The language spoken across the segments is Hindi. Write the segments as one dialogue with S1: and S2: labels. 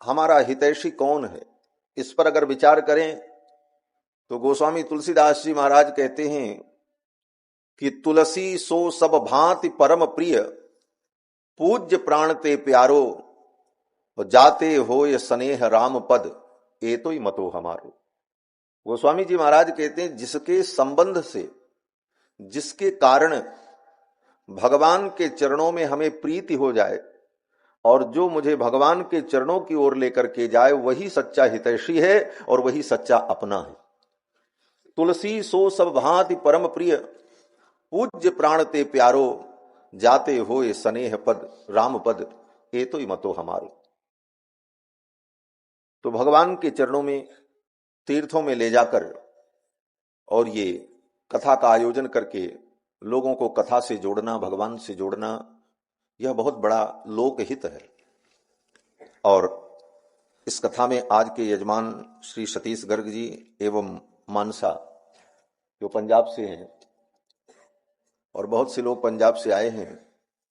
S1: हमारा हितैषी कौन है, इस पर अगर विचार करें तो गोस्वामी तुलसीदास जी महाराज कहते हैं कि तुलसी सो सब भांति परम प्रिय, पूज्य प्राण ते प्यारो, जाते हो ये स्नेह राम पद, ए तो ही मतो हमारो। गोस्वामी जी महाराज कहते हैं जिसके संबंध से, जिसके कारण भगवान के चरणों में हमें प्रीति हो जाए और जो मुझे भगवान के चरणों की ओर लेकर के जाए, वही सच्चा हितैषी है और वही सच्चा अपना है। तुलसी सो सब भांति परम प्रिय, पूज्य प्राण ते प्यारो, जाते होए स्नेह पद राम पद, ए तो ही मतो हमारो। तो भगवान के चरणों में, तीर्थों में ले जाकर और ये कथा का आयोजन करके लोगों को कथा से जोड़ना, भगवान से जोड़ना, यह बहुत बड़ा लोकहित है। और इस कथा में आज के यजमान श्री सतीश गर्ग जी एवं मानसा जो पंजाब से हैं, और बहुत से लोग पंजाब से आए हैं,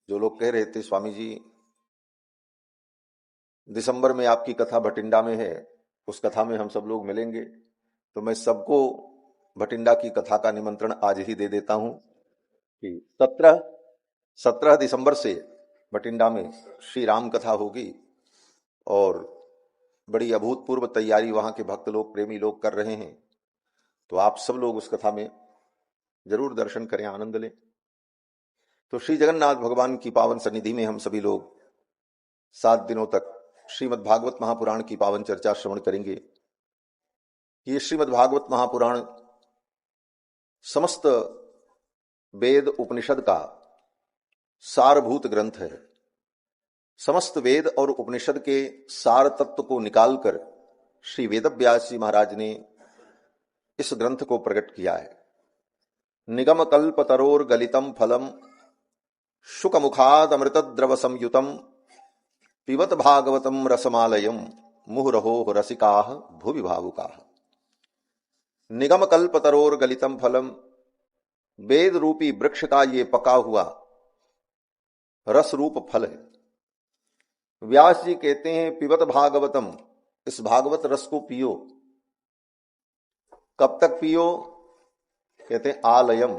S1: जो लोग कह रहे थे स्वामी जी दिसंबर में आपकी कथा भटिंडा में है, उस कथा में हम सब लोग मिलेंगे। तो मैं सबको भटिंडा की कथा का निमंत्रण आज ही दे देता हूं कि 17 दिसंबर से भटिंडा में श्री राम कथा होगी और बड़ी अभूतपूर्व तैयारी वहां के भक्त लोग, प्रेमी लोग कर रहे हैं। तो आप सब लोग उस कथा में जरूर दर्शन करें, आनंद लें। तो श्री जगन्नाथ भगवान की पावन सन्निधि में हम सभी लोग 7 दिनों तक श्रीमद् भागवत महापुराण की पावन चर्चा श्रवण करेंगे। ये श्रीमद् भागवत महापुराण समस्त वेद उपनिषद का सारभूत ग्रंथ है। समस्त वेद और उपनिषद के सार तत्व को निकालकर श्री वेदव्यास जी महाराज ने इस ग्रंथ को प्रकट किया है। निगम कल्प तरोर गलितम फलम, शुक मुखाद अमृत द्रव संयुतम, पिबत भागवतम रसमालयम, मुहुरहो रसिकाः भुवि भावुकाः। निगम कल्प तरोर गलितम फलम, वेद रूपी वृक्ष का ये पका हुआ रस रूप फल है। व्यास जी कहते हैं पिबत भागवतम, इस भागवत रस को पियो। कब तक पियो? कहते हैं आलयम,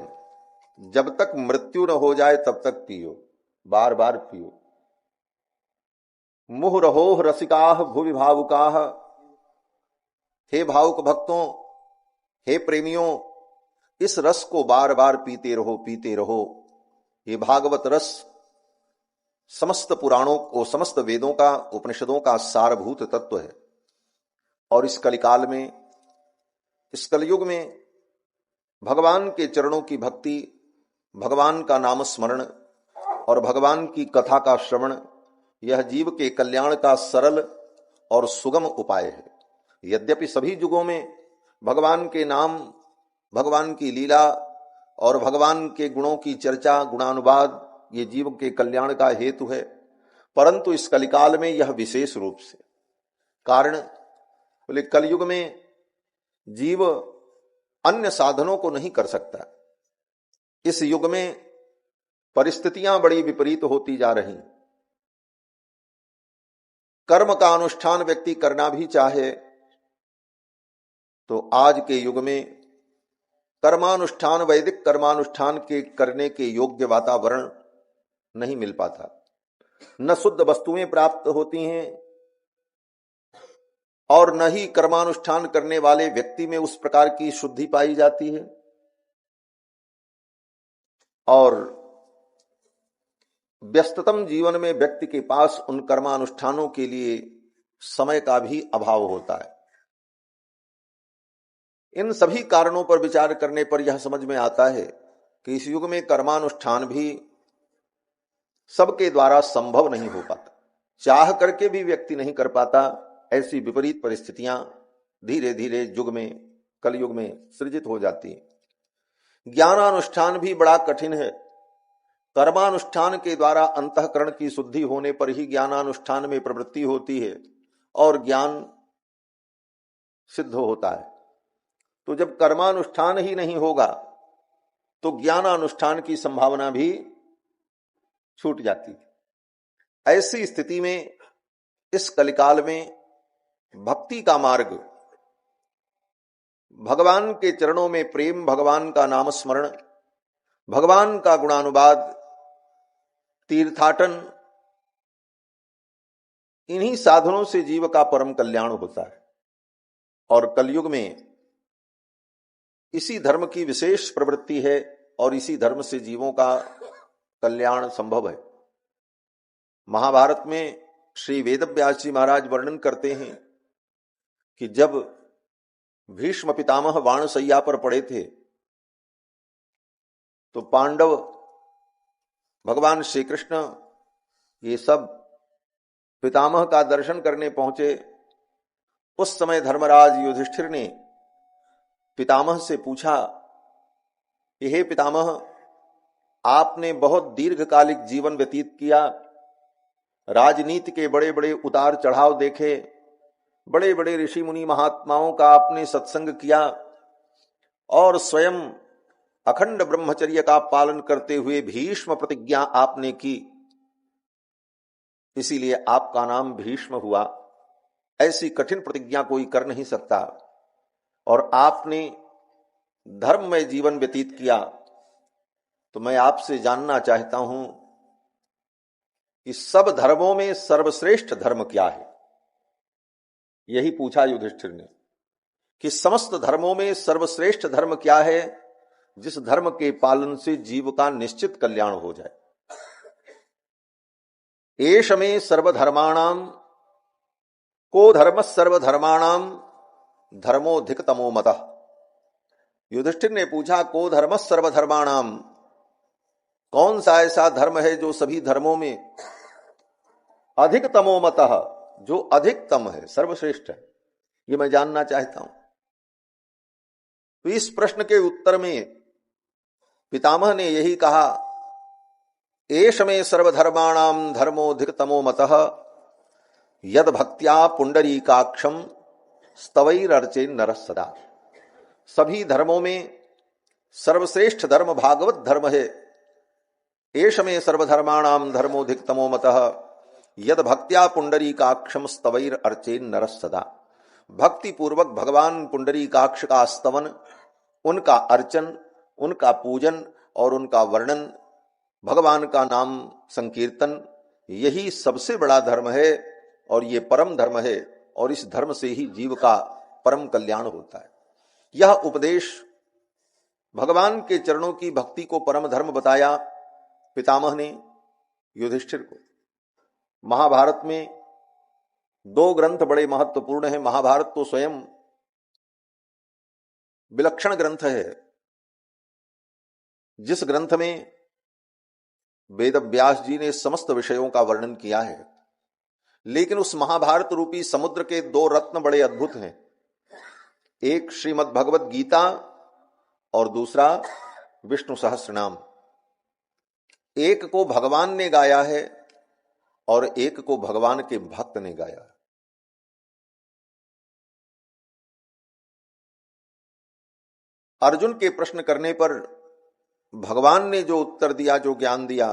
S1: जब तक मृत्यु न हो जाए तब तक पियो, बार बार पियो। मुहुरहोः रसिकाः भुवि भावुकाः, हे भावुक भक्तों, हे प्रेमियों, इस रस को बार बार पीते रहो, पीते रहो। ये भागवत रस समस्त पुराणों को, समस्त वेदों का, उपनिषदों का सारभूत तत्व है। और इस कलिकाल में, इस कलयुग में भगवान के चरणों की भक्ति, भगवान का नाम स्मरण और भगवान की कथा का श्रवण, यह जीव के कल्याण का सरल और सुगम उपाय है। यद्यपि सभी युगों में भगवान के नाम, भगवान की लीला और भगवान के गुणों की चर्चा, गुणानुवाद ये जीव के कल्याण का हेतु है, परंतु इस कलिकाल में यह विशेष रूप से। कारण बोले कलयुग में जीव अन्य साधनों को नहीं कर सकता। इस युग में परिस्थितियां बड़ी विपरीत होती जा रही। कर्म का अनुष्ठान व्यक्ति करना भी चाहे तो आज के युग में कर्मानुष्ठान, वैदिक कर्मानुष्ठान के करने के योग्य वातावरण नहीं मिल पाता। न शुद्ध वस्तुएं प्राप्त होती हैं और न ही कर्मानुष्ठान करने वाले व्यक्ति में उस प्रकार की शुद्धि पाई जाती है। और व्यस्ततम जीवन में व्यक्ति के पास उन कर्मानुष्ठानों के लिए समय का भी अभाव होता है। इन सभी कारणों पर विचार करने पर यह समझ में आता है कि इस युग में कर्मानुष्ठान भी सबके द्वारा संभव नहीं हो पाता। चाह करके भी व्यक्ति नहीं कर पाता। ऐसी विपरीत परिस्थितियां धीरे धीरे युग में, कलयुग में सृजित हो जाती हैं। ज्ञानानुष्ठान भी बड़ा कठिन है। कर्मानुष्ठान के द्वारा अंतःकरण की शुद्धि होने पर ही ज्ञानानुष्ठान में प्रवृत्ति होती है और ज्ञान सिद्ध होता है। तो जब कर्मानुष्ठान ही नहीं होगा तो ज्ञानानुष्ठान की संभावना भी छूट जाती है। ऐसी स्थिति में इस कलिकाल में भक्ति का मार्ग, भगवान के चरणों में प्रेम, भगवान का नाम स्मरण, भगवान का गुणानुवाद, तीर्थाटन, इन्हीं साधनों से जीव का परम कल्याण होता है। और कलयुग में इसी धर्म की विशेष प्रवृत्ति है और इसी धर्म से जीवों का कल्याण संभव है। महाभारत में श्री वेदव्यास जी महाराज वर्णन करते हैं कि जब भीष्म पितामह वाणसैया पर पड़े थे तो पांडव, भगवान श्री कृष्ण, ये सब पितामह का दर्शन करने पहुंचे। उस समय धर्मराज युधिष्ठिर ने पितामह से पूछा कि हे पितामह, आपने बहुत दीर्घकालिक जीवन व्यतीत किया, राजनीति के बड़े बड़े उतार चढ़ाव देखे, बड़े बड़े ऋषि मुनि महात्माओं का आपने सत्संग किया और स्वयं अखंड ब्रह्मचर्य का पालन करते हुए भीष्म प्रतिज्ञा आपने की, इसीलिए आपका नाम भीष्म हुआ। ऐसी कठिन प्रतिज्ञा कोई कर नहीं सकता और आपने धर्ममय जीवन व्यतीत किया। तो मैं आपसे जानना चाहता हूं कि सब धर्मों में सर्वश्रेष्ठ धर्म क्या है? यही पूछा युधिष्ठिर ने कि समस्त धर्मों में सर्वश्रेष्ठ धर्म क्या है, जिस धर्म के पालन से जीव का निश्चित कल्याण हो जाए। एष में सर्वधर्माणाम को धर्म सर्वधर्माणाम धर्मोधिकतमो मतः। युधिष्ठिर ने पूछा, को धर्म सर्वधर्माणाम, कौन सा ऐसा धर्म है जो सभी धर्मों में अधिकतमो मतः, जो अधिकतम है, सर्वश्रेष्ठ है? ये मैं जानना चाहता हूं। तो इस प्रश्न के उत्तर में पितामह ने यही कहा, एष में सर्वधर्माणाम धर्मोधिकतमो मतः यद भक्त्या पुंडरीकाक्षम स्तवैरर्चेन नरः सदा। सभी धर्मों में सर्वश्रेष्ठ धर्म भागवत धर्म है। एष में सर्वधर्माणाम धर्मोधिकतमो मतः यद भक्त्या पुंडरीकाक्षम स्तवैरर्चेन नरः सदा। भक्ति पूर्वक भगवान पुंडरीकाक्ष का स्तवन, उनका अर्चन, उनका पूजन और उनका वर्णन, भगवान का नाम संकीर्तन, यही सबसे बड़ा धर्म है और ये परम धर्म है और इस धर्म से ही जीव का परम कल्याण होता है। यह उपदेश भगवान के चरणों की भक्ति को परम धर्म बताया पितामह ने युधिष्ठिर को। महाभारत में दो ग्रंथ बड़े महत्वपूर्ण हैं। महाभारत तो स्वयं विलक्षण ग्रंथ है, जिस ग्रंथ में वेदव्यास जी ने समस्त विषयों का वर्णन किया है। लेकिन उस महाभारत रूपी समुद्र के दो रत्न बड़े अद्भुत हैं, एक श्रीमद् भगवत गीता और दूसरा विष्णु सहस्रनाम। एक को भगवान ने गाया है और एक को भगवान के भक्त ने गाया है। अर्जुन के प्रश्न करने पर भगवान ने जो उत्तर दिया, जो ज्ञान दिया,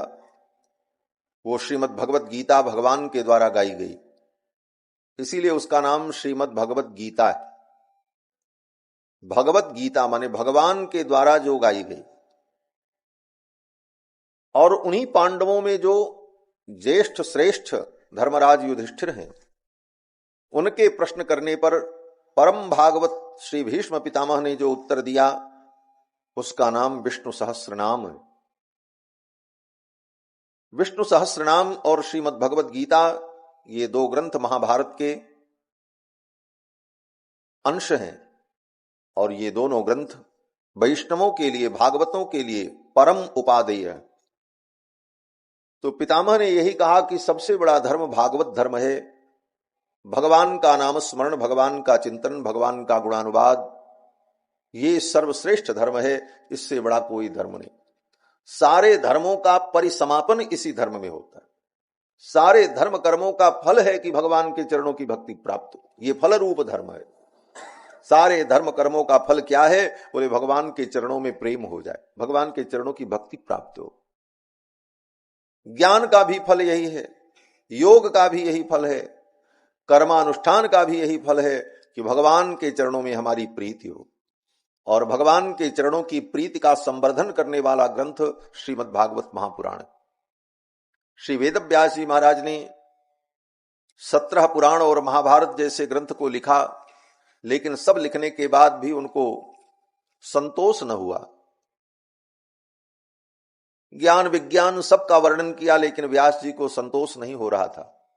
S1: वो श्रीमद् भगवत गीता भगवान के द्वारा गाई गई, इसीलिए उसका नाम श्रीमद् भगवत गीता है। भगवत गीता माने भगवान के द्वारा जो गाई गई। और उन्हीं पांडवों में जो ज्येष्ठ श्रेष्ठ धर्मराज युधिष्ठिर हैं, उनके प्रश्न करने पर परम भागवत श्री भीष्म पितामह ने जो उत्तर दिया, उसका नाम विष्णु सहस्रनाम है। विष्णु सहस्रनाम और श्रीमद् भगवत गीता, ये दो ग्रंथ महाभारत के अंश हैं और ये दोनों ग्रंथ वैष्णवों के लिए, भागवतों के लिए परम उपादेय है। तो पितामह ने यही कहा कि सबसे बड़ा धर्म भागवत धर्म है। भगवान का नाम स्मरण, भगवान का चिंतन, भगवान का गुणानुवाद, ये सर्वश्रेष्ठ धर्म है। इससे बड़ा कोई धर्म नहीं। सारे धर्मों का परिसमापन इसी धर्म में होता है। सारे धर्म कर्मों का फल है कि भगवान के चरणों की भक्ति प्राप्त हो। ये फल रूप धर्म है। सारे धर्म कर्मों का फल क्या है? बोले भगवान के चरणों में प्रेम हो जाए, भगवान के चरणों की भक्ति प्राप्त हो। ज्ञान का भी फल यही है, योग का भी यही फल है कर्मानुष्ठान का भी यही फल है कि भगवान के चरणों में हमारी प्रीति हो। और भगवान के चरणों की प्रीति का संवर्धन करने वाला ग्रंथ श्रीमद् भागवत महापुराण। श्री वेदव्यास जी महाराज ने 17 पुराण और महाभारत जैसे ग्रंथ को लिखा, लेकिन सब लिखने के बाद भी उनको संतोष न हुआ। ज्ञान विज्ञान सबका वर्णन किया, लेकिन व्यास जी को संतोष नहीं हो रहा था।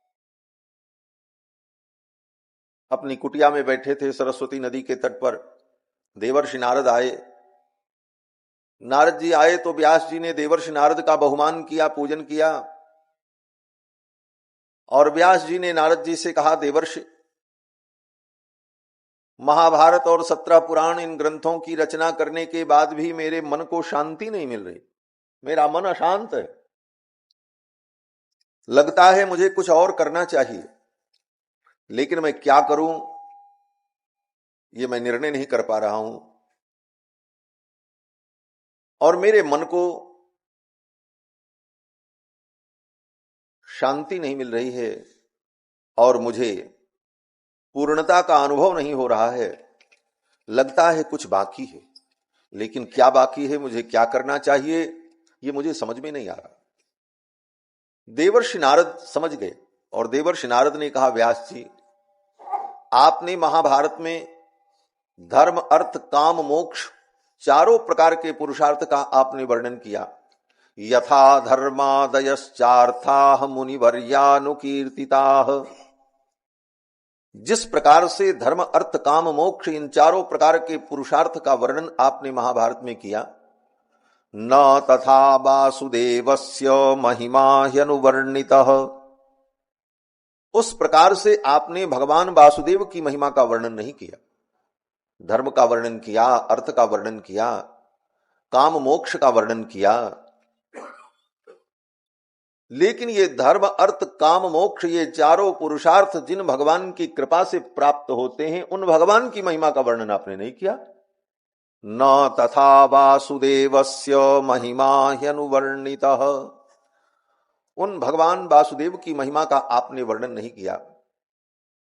S1: अपनी कुटिया में बैठे थे सरस्वती नदी के तट पर। देवर्षि नारद आए। नारद जी आए तो व्यास जी ने देवर्षि नारद का बहुमान किया, पूजन किया। और व्यास जी ने नारद जी से कहा, देवर्षि, महाभारत और 17 पुराण इन ग्रंथों की रचना करने के बाद भी मेरे मन को शांति नहीं मिल रही। मेरा मन अशांत है। लगता है मुझे कुछ और करना चाहिए, लेकिन मैं क्या करूं ये मैं निर्णय नहीं कर पा रहा हूं। और मेरे मन को शांति नहीं मिल रही है और मुझे पूर्णता का अनुभव नहीं हो रहा है। लगता है कुछ बाकी है, लेकिन क्या बाकी है, मुझे क्या करना चाहिए, ये मुझे समझ में नहीं आ रहा। देवर्षि नारद समझ गए और देवर्षि नारद ने कहा, व्यास जी, आपने महाभारत में धर्म अर्थ काम मोक्ष चारों प्रकार के पुरुषार्थ का आपने वर्णन किया। यथा धर्मादयश्चार्थाः मुनिवर्यानुकीर्तिताः। जिस प्रकार से धर्म अर्थ काम मोक्ष इन चारों प्रकार के पुरुषार्थ का वर्णन आपने महाभारत में किया, न तथा वासुदेवस्य महिमा ह्यनुवर्णितः। उस प्रकार से आपने भगवान वासुदेव की महिमा का वर्णन नहीं किया। धर्म का वर्णन किया, अर्थ का वर्णन किया, काम मोक्ष का वर्णन किया, लेकिन ये धर्म अर्थ काम मोक्ष ये चारों पुरुषार्थ जिन भगवान की कृपा से प्राप्त होते हैं, उन भगवान की महिमा का वर्णन आपने नहीं किया। न तथा वासुदेवस्य महिमा ह्यनुवर्णितः। उन भगवान वासुदेव की महिमा का आपने वर्णन नहीं किया,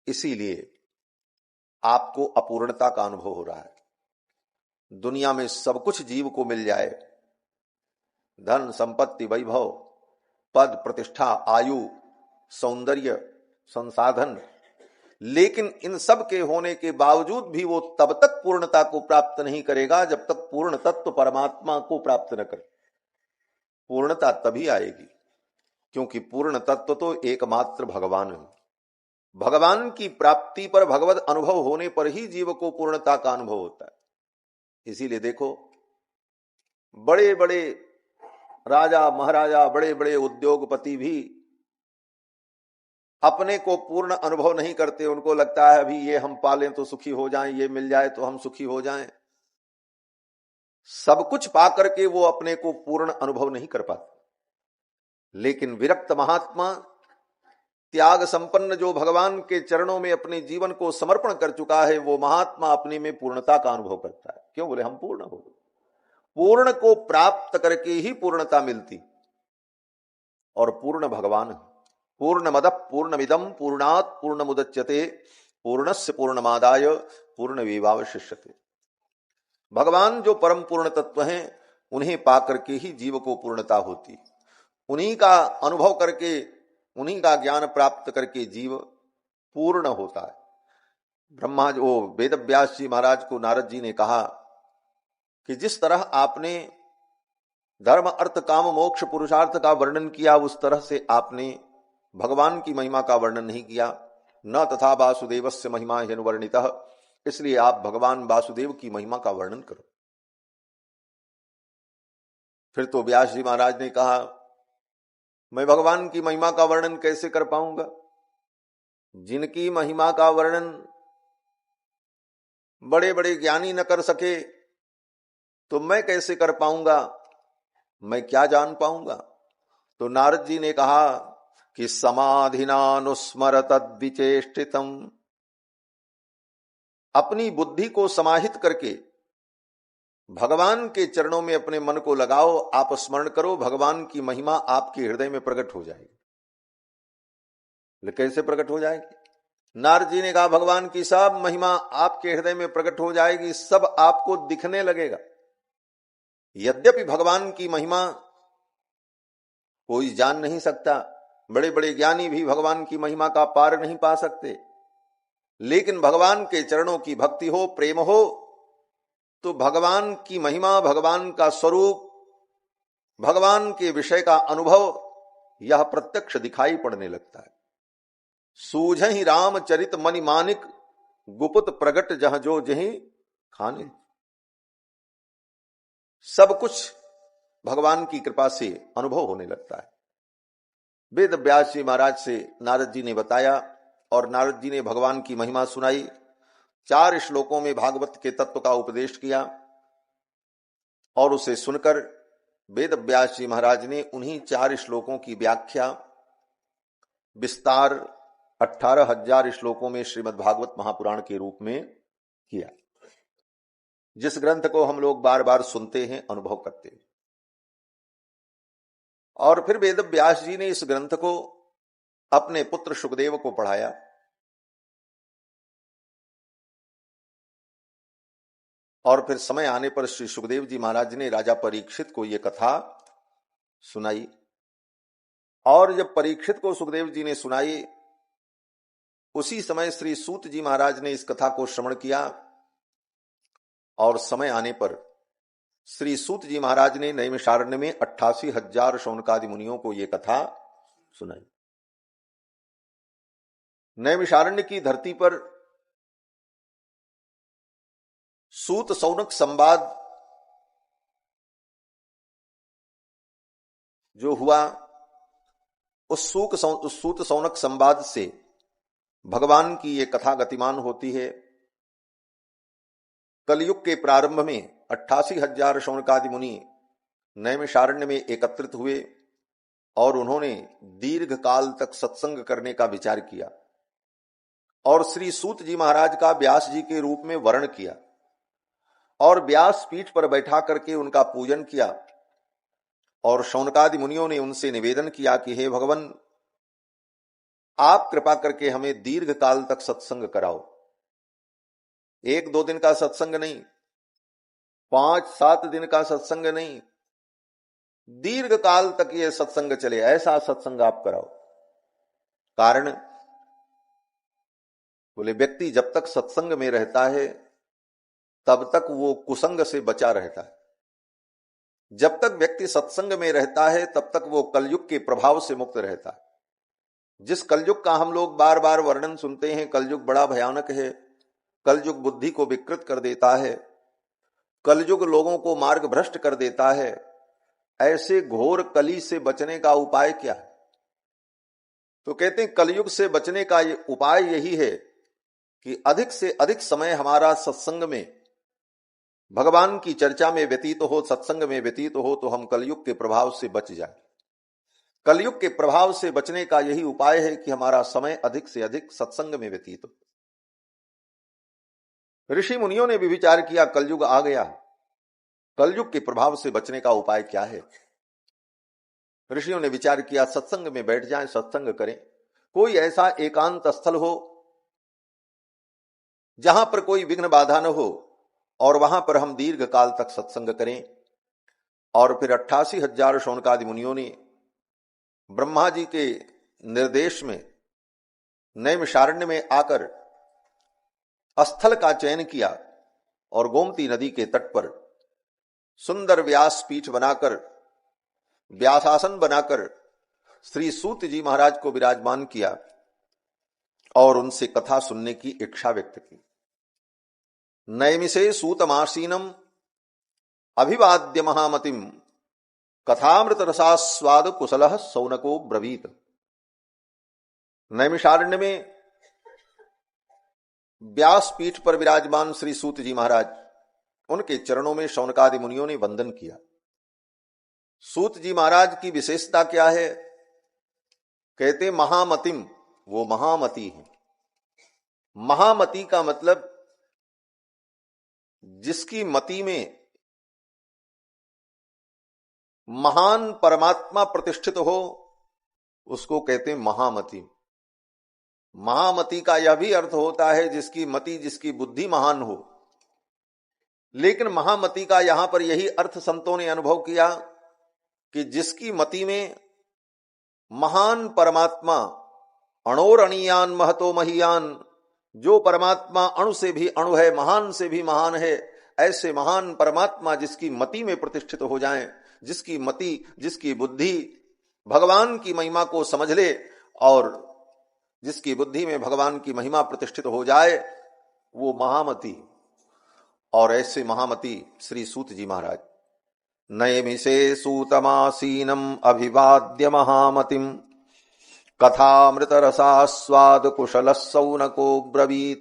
S1: इसीलिए आपको अपूर्णता का अनुभव हो रहा है। दुनिया में सब कुछ जीव को मिल जाए, धन संपत्ति वैभव पद प्रतिष्ठा आयु सौंदर्य संसाधन, लेकिन इन सब के होने के बावजूद भी वो तब तक पूर्णता को प्राप्त नहीं करेगा जब तक पूर्ण तत्व परमात्मा को प्राप्त न करे। पूर्णता तभी आएगी क्योंकि पूर्ण तत्व तो एकमात्र भगवान है। भगवान की प्राप्ति पर, भगवत अनुभव होने पर ही जीव को पूर्णता का अनुभव होता है। इसीलिए देखो, बड़े बड़े राजा महाराजा, बड़े बड़े उद्योगपति भी अपने को पूर्ण अनुभव नहीं करते। उनको लगता है अभी ये हम पालें तो सुखी हो जाएं, ये मिल जाए तो हम सुखी हो जाएं। सब कुछ पा करके वो अपने को पूर्ण अनुभव नहीं कर पाते। लेकिन विरक्त महात्मा, त्याग संपन्न जो भगवान के चरणों में अपने जीवन को समर्पण कर चुका है, वो महात्मा अपने में पूर्णता का अनुभव करता है। क्यों? बोले हम पूर्ण हो गए। पूर्ण को प्राप्त करके ही पूर्णता मिलती, और पूर्ण भगवान है। पूर्णमदः पूर्णमिदं पूर्णात् पूर्णमुदच्यते पूर्णस्य पूर्णमादाय पूर्णमेवावशिष्यते। भगवान जो परम पूर्ण तत्व हैं, उन्हें पा करके ही जीव को पूर्णता होती। उन्हीं का अनुभव करके, उन्हीं का ज्ञान प्राप्त करके जीव पूर्ण होता है। ब्रह्मा जो वेदव्यास जी महाराज को नारद जी ने कहा कि जिस तरह आपने धर्म अर्थ काम मोक्ष पुरुषार्थ का वर्णन किया, उस तरह से आपने भगवान की महिमा का वर्णन नहीं किया। न तथा वासुदेवस्य महिमा ह्यनुवर्णितः। इसलिए आप भगवान वासुदेव की महिमा का वर्णन करो। फिर तो व्यास जी महाराज ने कहा, मैं भगवान की महिमा का वर्णन कैसे कर पाऊंगा? जिनकी महिमा का वर्णन बड़े बड़े ज्ञानी न कर सके तो मैं कैसे कर पाऊंगा? मैं क्या जान पाऊंगा? तो नारद जी ने कहा कि समाधिनानुस्मर तद्विचेष्टितम। अपनी बुद्धि को समाहित करके भगवान के चरणों में अपने मन को लगाओ, आप स्मरण करो, भगवान की महिमा आपके हृदय में प्रकट हो जाएगी। कैसे प्रकट हो जाएगी? नारद जी ने कहा भगवान की सब महिमा आपके हृदय में प्रकट हो जाएगी, सब आपको दिखने लगेगा। यद्यपि भगवान की महिमा कोई जान नहीं सकता, बड़े बड़े ज्ञानी भी भगवान की महिमा का पार नहीं पा सकते, लेकिन भगवान के चरणों की भक्ति हो, प्रेम हो, तो भगवान की महिमा, भगवान का स्वरूप, भगवान के विषय का अनुभव यह प्रत्यक्ष दिखाई पड़ने लगता है। सूझहि रामचरित मनि मानिक, गुप्त प्रगट जह जो जही खाने। सब कुछ भगवान की कृपा से अनुभव होने लगता है। वेद व्यास जी महाराज से नारद जी ने बताया और नारद जी ने भगवान की महिमा सुनाई। 4 श्लोकों में भागवत के तत्व का उपदेश किया और उसे सुनकर वेद व्यास जी महाराज ने उन्हीं 4 श्लोकों की व्याख्या विस्तार 18,000 श्लोकों में श्रीमद् भागवत महापुराण के रूप में किया, जिस ग्रंथ को हम लोग बार बार सुनते हैं, अनुभव करते हैं। और फिर वेद व्यास जी ने इस ग्रंथ को अपने पुत्र सुखदेव को पढ़ाया और फिर समय आने पर श्री सुखदेव जी महाराज ने राजा परीक्षित को यह कथा सुनाई। और जब परीक्षित को सुखदेव जी ने सुनाई, उसी समय श्री सूत जी महाराज ने इस कथा को श्रवण किया और समय आने पर श्री सूत जी महाराज ने नैमिषारण्य में 88,000 शौनकादि मुनियों को यह कथा सुनाई। नैमिषारण्य की धरती पर सूत सौनक संवाद जो हुआ, उस सूत सौनक संवाद से भगवान की ये कथा गतिमान होती है। कलयुग के प्रारंभ में 88,000 शौनकादि मुनि नैमिषारण्य में एकत्रित हुए और उन्होंने दीर्घ काल तक सत्संग करने का विचार किया और श्री सूत जी महाराज का व्यास जी के रूप में वर्ण किया और व्यास पीठ पर बैठा करके उनका पूजन किया। और शौनकादि मुनियों ने उनसे निवेदन किया कि हे भगवान, आप कृपा करके हमें दीर्घ काल तक सत्संग कराओ। 1-2 दिन का सत्संग नहीं, 5-7 दिन का सत्संग नहीं, दीर्घ काल तक यह सत्संग चले, ऐसा सत्संग आप कराओ। कारण, बोले व्यक्ति जब तक सत्संग में रहता है तब तक वो कुसंग से बचा रहता है। जब तक व्यक्ति सत्संग में रहता है तब तक वो कलयुग के प्रभाव से मुक्त रहता है। जिस कलयुग का हम लोग बार बार वर्णन सुनते हैं, कलयुग बड़ा भयानक है, कलयुग बुद्धि को विकृत कर देता है, कलयुग लोगों को मार्ग भ्रष्ट कर देता है, ऐसे घोर कली से बचने का उपाय क्या है? तो कहते हैं कलयुग से बचने का उपाय यही है कि अधिक से अधिक समय हमारा सत्संग में, भगवान की चर्चा में व्यतीत हो, सत्संग में व्यतीत हो, तो हम कलयुग के प्रभाव से बच जाए। कलयुग के प्रभाव से बचने का यही उपाय है कि हमारा समय अधिक से अधिक सत्संग में व्यतीत हो। ऋषि मुनियों ने भी विचार किया, कलयुग आ गया, कलयुग के प्रभाव से बचने का उपाय क्या है? ऋषियों ने विचार किया, सत्संग में बैठ जाएं, सत्संग करें। कोई ऐसा एकांत स्थल हो जहां पर कोई विघ्न बाधा न हो और वहां पर हम दीर्घ काल तक सत्संग करें। और फिर 88,000 शौनकादि मुनियों ने ब्रह्मा जी के निर्देश में नैमिषारण्य में आकर स्थल का चयन किया और गोमती नदी के तट पर सुंदर व्यास पीठ बनाकर, व्यासासन बनाकर श्री सूत जी महाराज को विराजमान किया और उनसे कथा सुनने की इच्छा व्यक्त की। नैमिषे सूतमासीनम अभिवाद्य महामतिम कथामृत रसास्वाद कुशलः सौनको ब्रवीत। नैमिषारण्य में व्यास पीठ पर विराजमान श्री सूत जी महाराज, उनके चरणों में शौनकादि मुनियों ने वंदन किया। सूत जी महाराज की विशेषता क्या है? कहते महामतिम, वो महामती है। महामती का मतलब जिसकी मति में महान परमात्मा प्रतिष्ठित हो, उसको कहते हैं महामती। महामति का यह भी अर्थ होता है जिसकी मति, जिसकी बुद्धि महान हो। लेकिन महामति का यहां पर यही अर्थ संतों ने अनुभव किया कि जिसकी मति में महान परमात्मा, अणोरणीयान महतो महीयान, जो परमात्मा अणु से भी अणु है, महान से भी महान है, ऐसे महान परमात्मा जिसकी मति में प्रतिष्ठित हो जाएं, जिसकी मति, जिसकी बुद्धि भगवान की महिमा को समझ ले और जिसकी बुद्धि में भगवान की महिमा प्रतिष्ठित हो जाए, वो महामति। और ऐसे महामति श्री सूत जी महाराज, नयमिषे सूतमासीनम अभिवाद्य महामतिम कथामृत रसास्वाद कुशल सौनको ब्रवीत।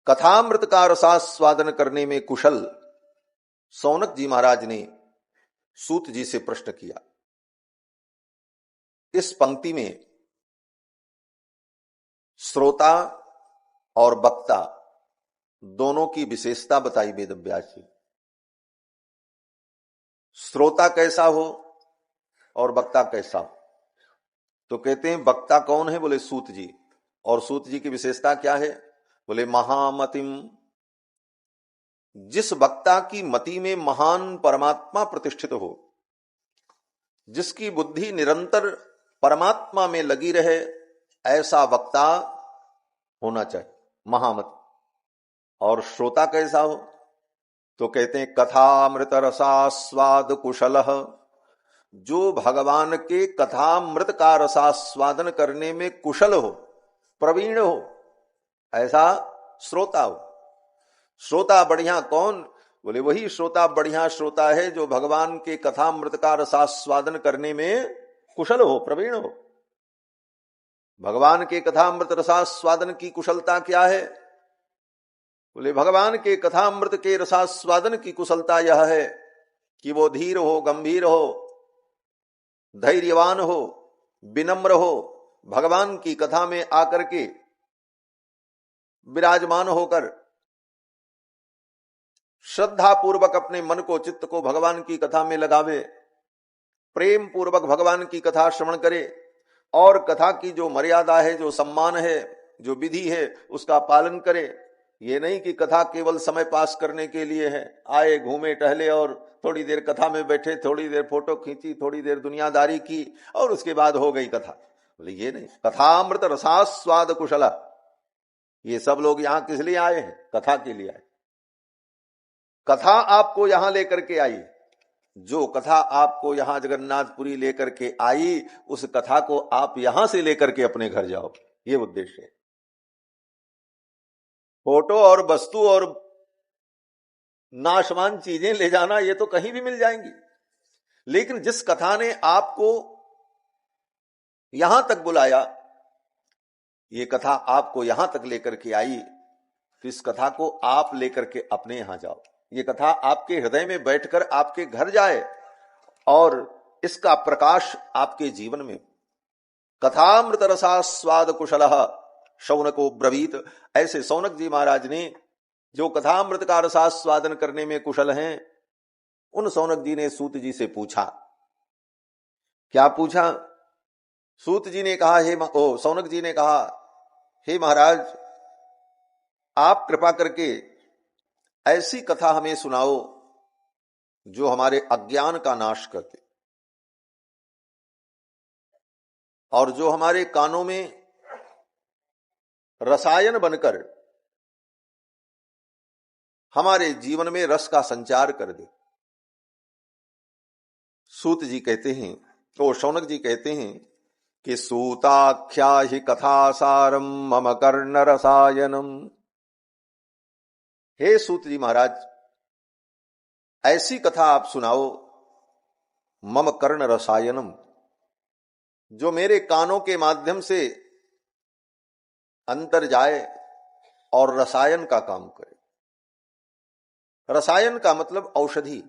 S1: कथामृत का रसास्वादन करने में कुशल सौनक जी महाराज ने सूत जी से प्रश्न किया। इस पंक्ति में श्रोता और वक्ता दोनों की विशेषता बताई वेदव्यास जी। श्रोता कैसा हो और वक्ता कैसा हो, तो कहते हैं वक्ता कौन है, बोले सूत जी। और सूत जी की विशेषता क्या है, बोले महामतिम। जिस वक्ता की मति में महान परमात्मा प्रतिष्ठित हो, जिसकी बुद्धि निरंतर परमात्मा में लगी रहे, ऐसा वक्ता होना चाहिए, महामति। और श्रोता कैसा हो, तो कहते हैं कथामृत रसास्वाद कुशल। जो भगवान के कथामृत का रसास्वादन करने में कुशल हो, प्रवीण हो, ऐसा श्रोता हो। श्रोता बढ़िया कौन, बोले वही श्रोता बढ़िया श्रोता है जो भगवान के कथामृत का रसास्वादन करने में कुशल हो, प्रवीण हो। भगवान के कथामृत रसास्वादन की कुशलता क्या है, बोले भगवान के कथामृत के रसास्वादन की कुशलता यह है कि वो धीर हो, गंभीर हो, धैर्यवान हो, विनम्र हो, भगवान की कथा में आकर के विराजमान होकर श्रद्धा पूर्वक अपने मन को, चित्त को भगवान की कथा में लगावे, प्रेम पूर्वक भगवान की कथा श्रवण करे और कथा की जो मर्यादा है, जो सम्मान है, जो विधि है, उसका पालन करे। ये नहीं कि कथा केवल समय पास करने के लिए है, आए घूमे टहले और थोड़ी देर कथा में बैठे, थोड़ी देर फोटो खींची, थोड़ी देर दुनियादारी की और उसके बाद हो गई कथा। बोले ये नहीं। कथामृत रसास्वाद कुशला, ये सब लोग यहां किस लिए आए हैं, कथा के लिए आए। कथा आपको यहां लेकर के आई, जो कथा आपको यहां जगन्नाथपुरी लेकर के आई, उस कथा को आप यहां से लेकर के अपने घर जाओ, ये उद्देश्य है। फोटो और वस्तु और नाशवान चीजें ले जाना ये तो कहीं भी मिल जाएंगी, लेकिन जिस कथा ने आपको यहां तक बुलाया, ये कथा आपको यहां तक लेकर के आई, तो इस कथा को आप लेकर के अपने यहां जाओ। ये कथा आपके हृदय में बैठकर आपके घर जाए और इसका प्रकाश आपके जीवन में। कथामृत रसास्वाद कुशलः शौनको ब्रवीत। ऐसे सौनक जी महाराज ने जो कथामृत का रसास्वादन करने में कुशल हैं, उन सौनक जी ने सूत जी से पूछा। क्या पूछा? सूत जी ने कहा, सौनक जी ने कहा, हे महाराज, आप कृपा करके ऐसी कथा हमें सुनाओ जो हमारे अज्ञान का नाश कर दे और जो हमारे कानों में रसायन बनकर हमारे जीवन में रस का संचार कर दे। सूत जी कहते हैं, तो शौनक जी कहते हैं कि सूताख्या हि कथासारम मम कर्ण रसायनम। हे सूत जी महाराज, ऐसी कथा आप सुनाओ, मम कर्ण रसायनम, जो मेरे कानों के माध्यम से अंतर जाए और रसायन का काम करे। रसायन का मतलब औषधि।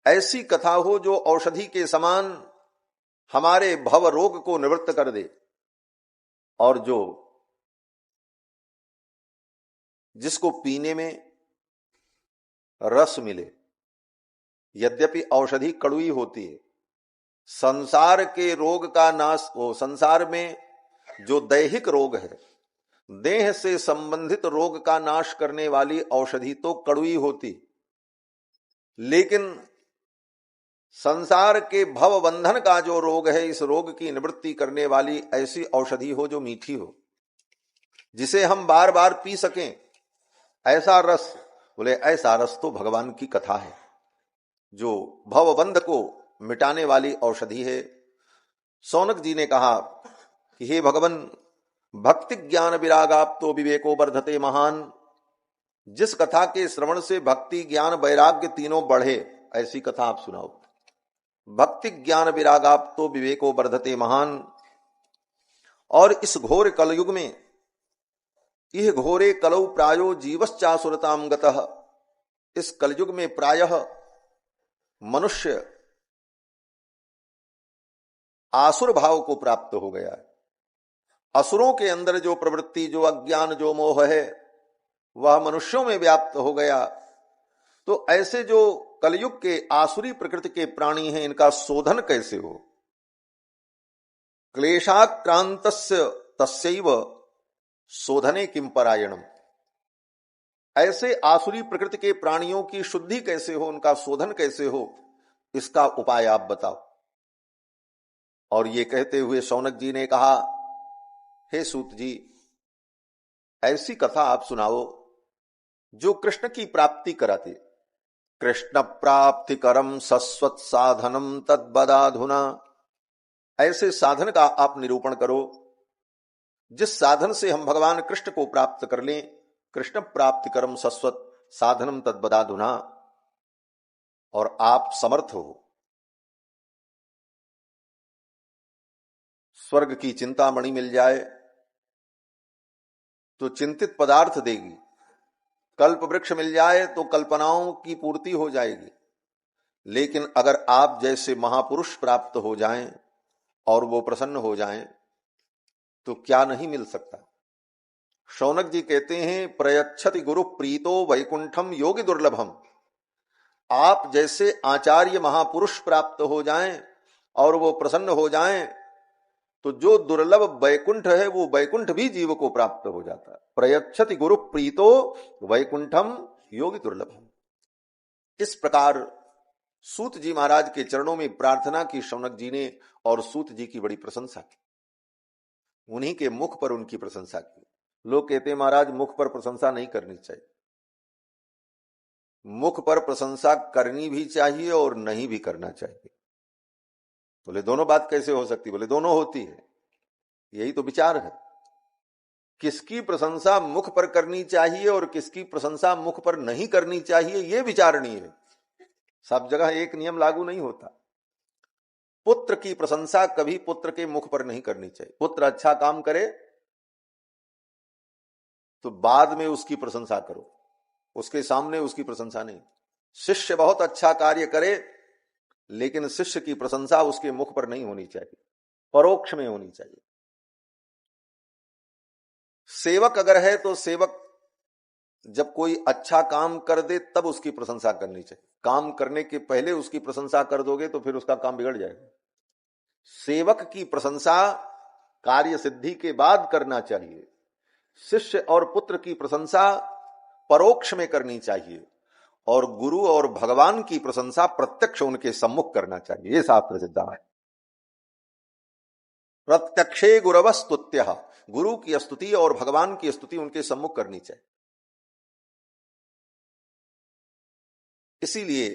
S1: ऐसी कथा हो जो औषधि के समान हमारे भव रोग को निवृत्त कर दे और जो जिसको पीने में रस मिले। यद्यपि औषधि कड़वी होती है, संसार के रोग का नाश हो, संसार में जो दैहिक रोग है, देह से संबंधित रोग का नाश करने वाली औषधि तो कड़वी होती, लेकिन संसार के भव बंधन का जो रोग है, इस रोग की निवृत्ति करने वाली ऐसी औषधि हो जो मीठी हो, जिसे हम बार बार पी सकें, ऐसा रस। बोले ऐसा रस तो भगवान की कथा है, जो भवबंध को मिटाने वाली औषधि है। शौनक जी ने कहा कि हे भगवान, भक्ति ज्ञान विरागाप तो विवेको वर्धते महान। जिस कथा के श्रवण से भक्ति ज्ञान वैराग्य तीनों बढ़े, ऐसी कथा आप सुनाओ। भक्ति ज्ञान विरागाप तो विवेको वर्धते महान। और इस घोर कलयुग में, यह घोरे कलौ प्रायो जीवश्चासुरताम गतः, इस कलयुग में प्रायः मनुष्य आसुर भाव को प्राप्त हो गया है। असुरों के अंदर जो प्रवृत्ति, जो अज्ञान, जो मोह है, वह मनुष्यों में व्याप्त हो गया। तो ऐसे जो कलयुग के आसुरी प्रकृति के प्राणी हैं, इनका शोधन कैसे हो? क्लेशाक्रांतस्य तस्यैव शोधने किम परायणम। ऐसे आसुरी प्रकृति के प्राणियों की शुद्धि कैसे हो, उनका शोधन कैसे हो, इसका उपाय आप बताओ। और ये कहते हुए शौनक जी ने कहा, हे सूत जी, ऐसी कथा आप सुनाओ जो कृष्ण की प्राप्ति कराते। कृष्ण प्राप्ति करम सस्वत साधनम तद्बदाधुना। ऐसे साधन का आप निरूपण करो जिस साधन से हम भगवान कृष्ण को प्राप्त कर लें। कृष्ण प्राप्ति करम सस्वत साधनम तद्बदाधुना। और आप समर्थ हो। स्वर्ग की चिंतामणि मिल जाए तो चिंतित पदार्थ देगी, कल्प वृक्ष मिल जाए तो कल्पनाओं की पूर्ति हो जाएगी। लेकिन अगर आप जैसे महापुरुष प्राप्त हो जाएं और वो प्रसन्न हो जाएं तो क्या नहीं मिल सकता। शौनक जी कहते हैं, प्रयच्छति गुरु प्रीतो वैकुंठम योगी दुर्लभम। आप जैसे आचार्य महापुरुष प्राप्त हो जाएं और वो प्रसन्न हो जाएं तो जो दुर्लभ वैकुंठ है, वो वैकुंठ भी जीव को प्राप्त हो जाता है। प्रयच्छति गुरु प्रीतो वैकुंठम योगी दुर्लभम। इस प्रकार सूत जी महाराज के चरणों में प्रार्थना की शौनक जी ने, और सूत जी की बड़ी प्रशंसा की। उन्हीं के मुख पर उनकी प्रशंसा की। लोग कहते हैं महाराज मुख पर प्रशंसा नहीं करनी चाहिए। मुख पर प्रशंसा करनी भी चाहिए और नहीं भी करना चाहिए। बोले दोनों बात कैसे हो सकती? बोले दोनों होती है। यही तो विचार है। किसकी प्रशंसा मुख पर करनी चाहिए और किसकी प्रशंसा मुख पर नहीं करनी चाहिए, यह विचारणीय है। सब जगह एक नियम लागू नहीं होता। पुत्र की प्रशंसा कभी पुत्र के मुख पर नहीं करनी चाहिए। पुत्र अच्छा काम करे तो बाद में उसकी प्रशंसा करो, उसके सामने उसकी प्रशंसा नहीं। शिष्य बहुत अच्छा कार्य करे लेकिन शिष्य की प्रशंसा उसके मुख पर नहीं होनी चाहिए, परोक्ष में होनी चाहिए। सेवक अगर है तो सेवक जब कोई अच्छा काम कर दे तब उसकी प्रशंसा करनी चाहिए। काम करने के पहले उसकी प्रशंसा कर दोगे तो फिर उसका काम बिगड़ जाएगा। सेवक की प्रशंसा कार्य सिद्धि के बाद करना चाहिए। शिष्य और पुत्र की प्रशंसा परोक्ष में करनी चाहिए और गुरु और भगवान की प्रशंसा प्रत्यक्ष उनके सम्मुख करना चाहिए। ये शास्त्र सिद्ध है। प्रत्यक्षे गुरवस्तुत्य, गुरु की स्तुति और भगवान की स्तुति उनके सम्मुख करनी चाहिए। इसीलिए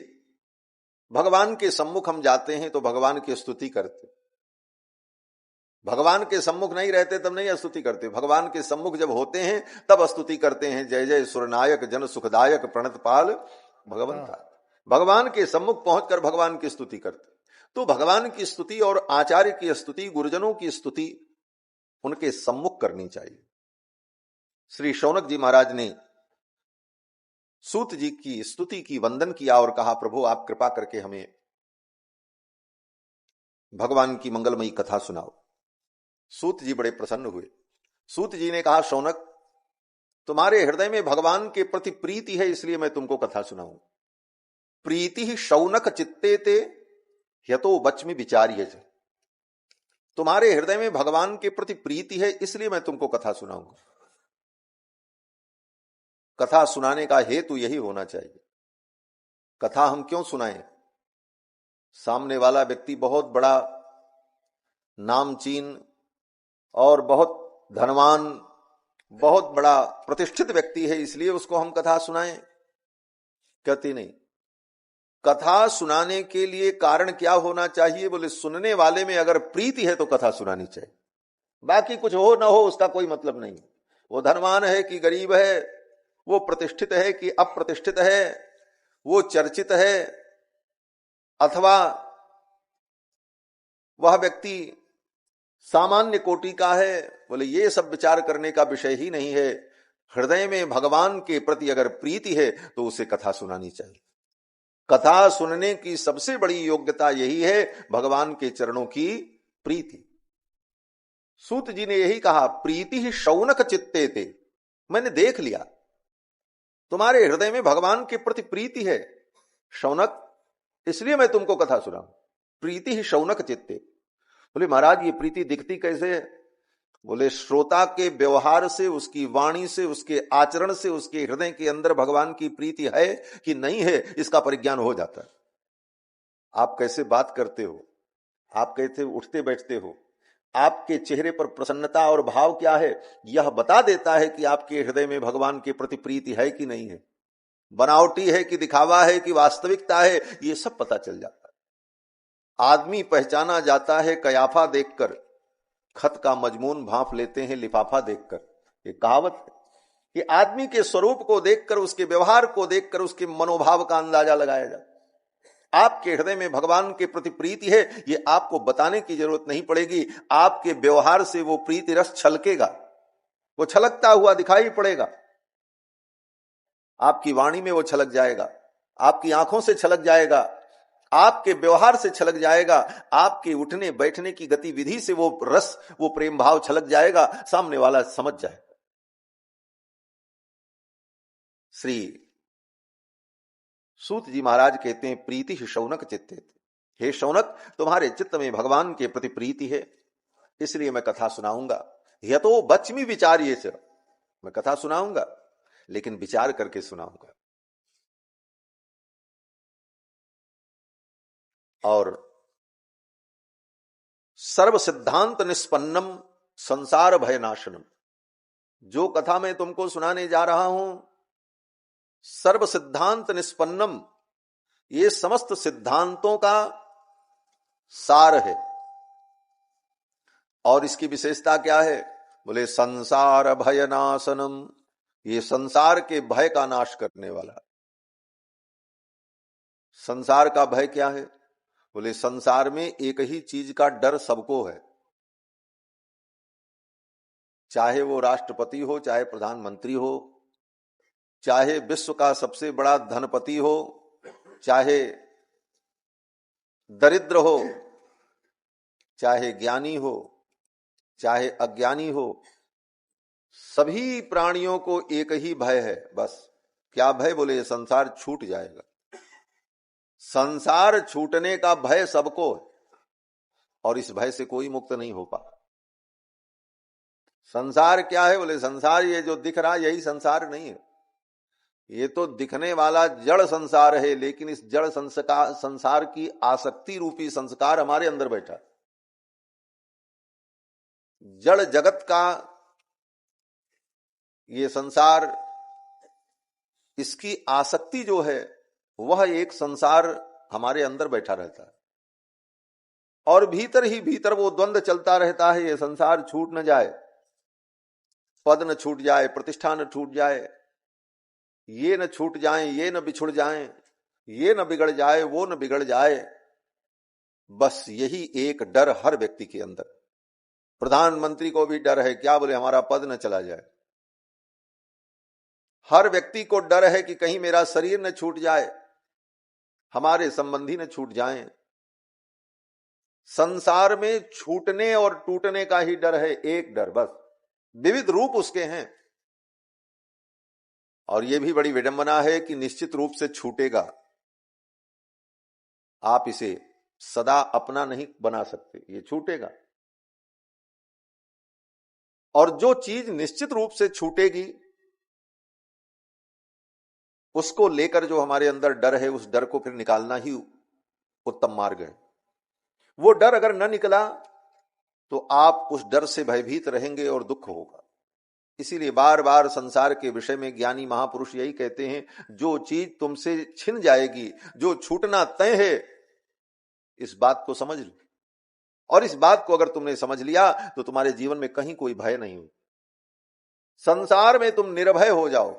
S1: भगवान के सम्मुख हम जाते हैं तो भगवान की स्तुति करते। भगवान के सम्मुख नहीं रहते तब नहीं स्तुति करते। भगवान के सम्मुख जब होते हैं तब स्तुति करते हैं। जय जय सुरनायक जन सुखदायक प्रणतपाल भगवंता। भगवान के सम्मुख पहुंचकर भगवान की स्तुति करते। तो भगवान की स्तुति और आचार्य की स्तुति, गुरुजनों की स्तुति उनके सम्मुख करनी चाहिए। श्री शौनक जी महाराज ने सूत जी की स्तुति की, वंदन किया और कहा, प्रभु आप कृपा करके हमें भगवान की मंगलमयी कथा सुनाओ। सूत जी बड़े प्रसन्न हुए। सूत जी ने कहा, शौनक तुम्हारे हृदय में भगवान के प्रति प्रीति है इसलिए मैं तुमको कथा सुनाऊं। प्रीति ही शौनक चित्ते ते यतो बचमी विचार्य। तुम्हारे हृदय में भगवान के प्रति प्रीति है, इसलिए मैं तुमको कथा सुनाऊंगा। कथा सुनाने का हेतु यही होना चाहिए। कथा हम क्यों सुनाएं? सामने वाला व्यक्ति बहुत बड़ा नामचीन और बहुत धनवान, बहुत बड़ा प्रतिष्ठित व्यक्ति है, इसलिए उसको हम कथा सुनाएं? कहती नहीं। कथा सुनाने के लिए कारण क्या होना चाहिए? बोले सुनने वाले में अगर प्रीति है तो कथा सुनानी चाहिए। बाकी कुछ हो ना हो उसका कोई मतलब नहीं। वो धनवान है कि गरीब है, वो प्रतिष्ठित है कि अप्रतिष्ठित है, वो चर्चित है अथवा वह व्यक्ति सामान्य कोटि का है, बोले ये सब विचार करने का विषय ही नहीं है। हृदय में भगवान के प्रति अगर प्रीति है तो उसे कथा सुनानी चाहिए। कथा सुनने की सबसे बड़ी योग्यता यही है, भगवान के चरणों की प्रीति। सूत जी ने यही कहा, प्रीति ही शौनक चित्ते थे। मैंने देख लिया तुम्हारे हृदय में भगवान के प्रति प्रीति है शौनक, इसलिए मैं तुमको कथा सुनाऊं। प्रीति ही शौनक चित्ते। बोले महाराज ये प्रीति दिखती कैसे है? बोले श्रोता के व्यवहार से, उसकी वाणी से, उसके आचरण से उसके हृदय के अंदर भगवान की प्रीति है कि नहीं है इसका परिज्ञान हो जाता है। आप कैसे बात करते हो, आप कैसे उठते बैठते हो, आपके चेहरे पर प्रसन्नता और भाव क्या है, यह बता देता है कि आपके हृदय में भगवान के प्रति प्रीति है कि नहीं है। बनावटी है कि दिखावा है कि वास्तविकता है, ये सब पता चल जाता है। आदमी पहचाना जाता है कयाफा देखकर, खत का मजमून भांप लेते हैं लिफाफा देखकर। ये कहावत है कि आदमी के स्वरूप को देखकर, उसके व्यवहार को देखकर उसके मनोभाव का अंदाजा लगाया जाता है। आपके हृदय में भगवान के प्रति प्रीति है, ये आपको बताने की जरूरत नहीं पड़ेगी। आपके व्यवहार से वो प्रीति रस छलकेगा, वो छलकता हुआ दिखाई पड़ेगा। आपकी वाणी में वो छलक जाएगा, आपकी आंखों से छलक जाएगा, आपके व्यवहार से छलक जाएगा, आपके उठने बैठने की गतिविधि से वो रस, वो प्रेम भाव छलक जाएगा, सामने वाला समझ जाएगा। श्री सूत जी महाराज कहते हैं, प्रीति ही शौनक चित्ते थे। हे शौनक, तुम्हारे चित्त में भगवान के प्रति प्रीति है, इसलिए मैं कथा सुनाऊंगा। यह तो बच्चमी विचार, ये सिर्फ मैं कथा सुनाऊंगा लेकिन विचार करके सुनाऊंगा। और सर्व सिद्धांत निष्पन्नम संसार भय नाशनम, जो कथा मैं तुमको सुनाने जा रहा हूं, सर्व सिद्धांत निष्पन्नम, ये समस्त सिद्धांतों का सार है। और इसकी विशेषता क्या है? बोले संसार भय नाशनम, ये संसार के भय का नाश करने वाला। संसार का भय क्या है? बोले संसार में एक ही चीज का डर सबको है, चाहे वो राष्ट्रपति हो, चाहे प्रधानमंत्री हो, चाहे विश्व का सबसे बड़ा धनपति हो, चाहे दरिद्र हो, चाहे ज्ञानी हो, चाहे अज्ञानी हो, सभी प्राणियों को एक ही भय है। बस क्या भय? बोले ये संसार छूट जाएगा। संसार छूटने का भय सबको है और इस भय से कोई मुक्त नहीं हो पा। संसार क्या है? बोले संसार ये जो दिख रहा यही संसार नहीं है, ये तो दिखने वाला जड़ संसार है, लेकिन इस जड़ संसार की आसक्ति रूपी संस्कार हमारे अंदर बैठा। जड़ जगत का ये संसार, इसकी आसक्ति जो है वह एक संसार हमारे अंदर बैठा रहता है और भीतर ही भीतर वो द्वंद्व चलता रहता है। ये संसार छूट न जाए, पद न छूट जाए, प्रतिष्ठा न छूट जाए, ये न छूट जाए, ये न बिछुड़ जाए, ये न बिगड़ जाए, वो न बिगड़ जाए। बस यही एक डर हर व्यक्ति के अंदर। प्रधानमंत्री को भी डर है, क्या? बोले हमारा पद न चला जाए। हर व्यक्ति को डर है कि कहीं मेरा शरीर न छूट जाए, हमारे संबंधी न छूट जाएं। संसार में छूटने और टूटने का ही डर है, एक डर बस। विविध रूप उसके हैं और यह भी बड़ी विडंबना है कि निश्चित रूप से छूटेगा। आप इसे सदा अपना नहीं बना सकते, ये छूटेगा। और जो चीज निश्चित रूप से छूटेगी, उसको लेकर जो हमारे अंदर डर है, उस डर को फिर निकालना ही उत्तम मार्ग है। वो डर अगर न निकला तो आप उस डर से भयभीत रहेंगे और दुख होगा। इसीलिए बार बार संसार के विषय में ज्ञानी महापुरुष यही कहते हैं, जो चीज तुमसे छिन जाएगी, जो छूटना तय है, इस बात को समझ लो। और इस बात को अगर तुमने समझ लिया तो तुम्हारे जीवन में कहीं कोई भय नहीं हो। संसार में तुम निर्भय हो जाओ।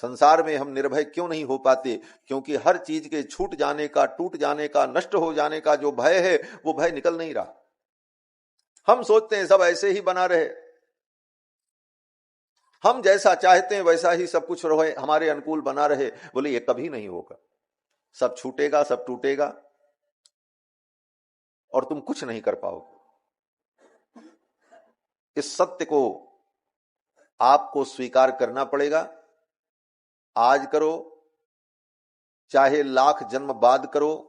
S1: संसार में हम निर्भय क्यों नहीं हो पाते? क्योंकि हर चीज के छूट जाने का, टूट जाने का, नष्ट हो जाने का जो भय है, वो भय निकल नहीं रहा। हम सोचते हैं सब ऐसे ही बना रहे, हम जैसा चाहते हैं वैसा ही सब कुछ रहे, हमारे अनुकूल बना रहे। बोले ये कभी नहीं होगा, सब छूटेगा, सब टूटेगा और तुम कुछ नहीं कर पाओगे। इस सत्य को आपको स्वीकार करना पड़ेगा। आज करो, चाहे लाख जन्म बाद करो,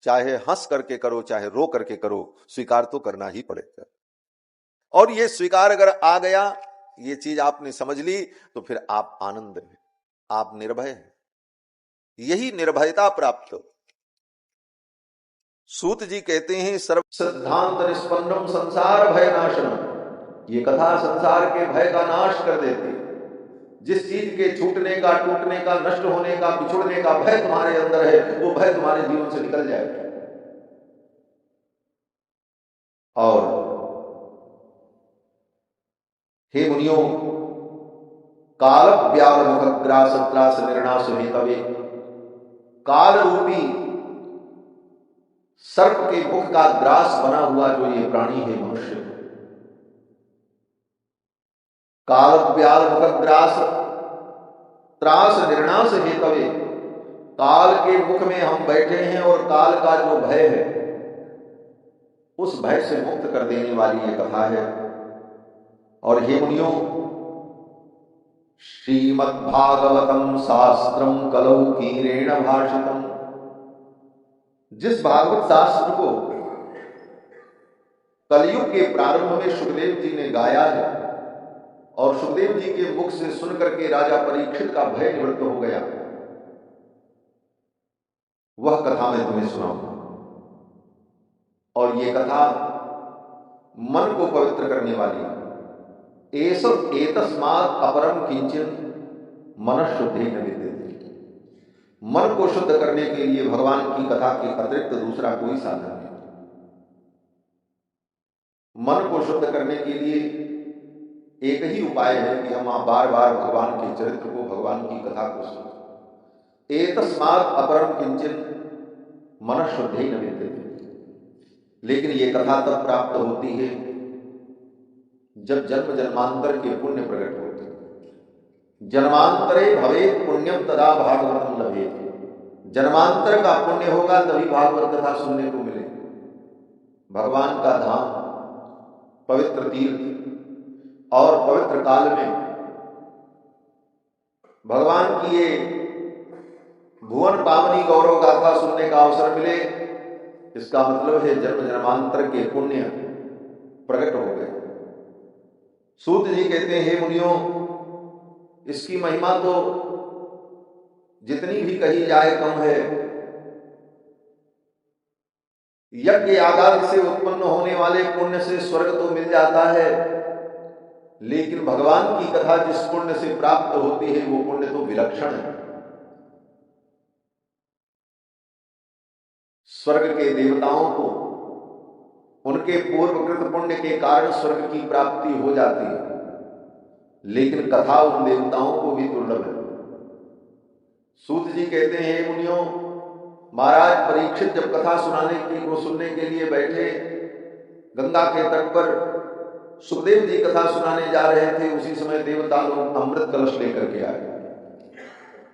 S1: चाहे हंस करके करो, चाहे रो करके करो, स्वीकार तो करना ही पड़ेगा। और ये स्वीकार अगर आ गया, ये चीज आपने समझ ली, तो फिर आप आनंद हैं, आप निर्भय हैं। यही निर्भयता प्राप्त। सूत जी कहते हैं, सर्व सिद्धांत निष्पन्नम संसार भय नाशनम। ये कथा संसार के भय का नाश कर देती है। जिस चीज के छूटने का, टूटने का, नष्ट होने का, बिछुड़ने का भय तुम्हारे अंदर है, वो भय तुम्हारे जीवन से निकल जाएगा। और हे मुनियों, काल व्याल मुखग्रास त्रास निर्णाश हेतवे। काल रूपी सर्प के मुख का ग्रास बना हुआ जो ये प्राणी है मनुष्य, काल व्याल मुखग्रास त्रास निर्णाश हेतवे। काल के मुख में हम बैठे हैं और काल का जो भय है, उस भय से मुक्त कर देने वाली ये कथा है। और हे मुनियों, श्रीमद्भागवतम शास्त्रम कलौ कीरेण भाषितम। जिस भागवत शास्त्र को कलयुग के प्रारंभ में सुखदेव जी ने गाया है और सुखदेव जी के मुख से सुनकर के राजा परीक्षित का भय निवृत्त हो गया, वह कथा मैं तुम्हें सुनाऊंगा। और ये कथा मन को पवित्र करने वाली है। एतस्मात् अपरम किंचन मन शुद्धि न विद्यते। मन को शुद्ध करने के लिए भगवान की कथा के अतिरिक्त दूसरा कोई साधन नहीं। मन को शुद्ध करने के लिए एक ही उपाय है कि हम बार बार भगवान के चरित्र को, भगवान की कथा को सुनें। एतस्मात् अपरम किंचन मन शुद्धि न विद्यते। लेकिन ये कथा तब प्राप्त होती है जब जन्म जन्मांतर के पुण्य प्रकट होते हैं। जन्मांतरे भवेत् पुण्यम तदा भागवतम लभेत्। जन्मांतर का पुण्य होगा तभी भागवत कथा सुनने को मिले। भगवान का धाम, पवित्र तीर्थ और पवित्र काल में भगवान की ये भुवन पावनी गौरव गाथा सुनने का अवसर मिले, इसका मतलब है जन्म जन्मांतर के पुण्य प्रकट हो गए। सूत जी कहते हैं, हे मुनियों, इसकी महिमा तो जितनी भी कही जाए कम है। यज्ञ यागादि से उत्पन्न होने वाले पुण्य से स्वर्ग तो मिल जाता है, लेकिन भगवान की कथा जिस पुण्य से प्राप्त होती है वो पुण्य तो विलक्षण है। स्वर्ग के देवताओं को उनके पूर्वकृत पुण्य के कारण स्वर्ग की प्राप्ति हो जाती है, लेकिन कथा उन देवताओं को भी दुर्लभ है। सूत जी कहते हैं, हे मुनियों, महाराज परीक्षित जब कथा सुनने के लिए बैठे, गंगा के तट पर सुखदेव जी कथा सुनाने जा रहे थे, उसी समय देवता लोग अमृत कलश लेकर के आए।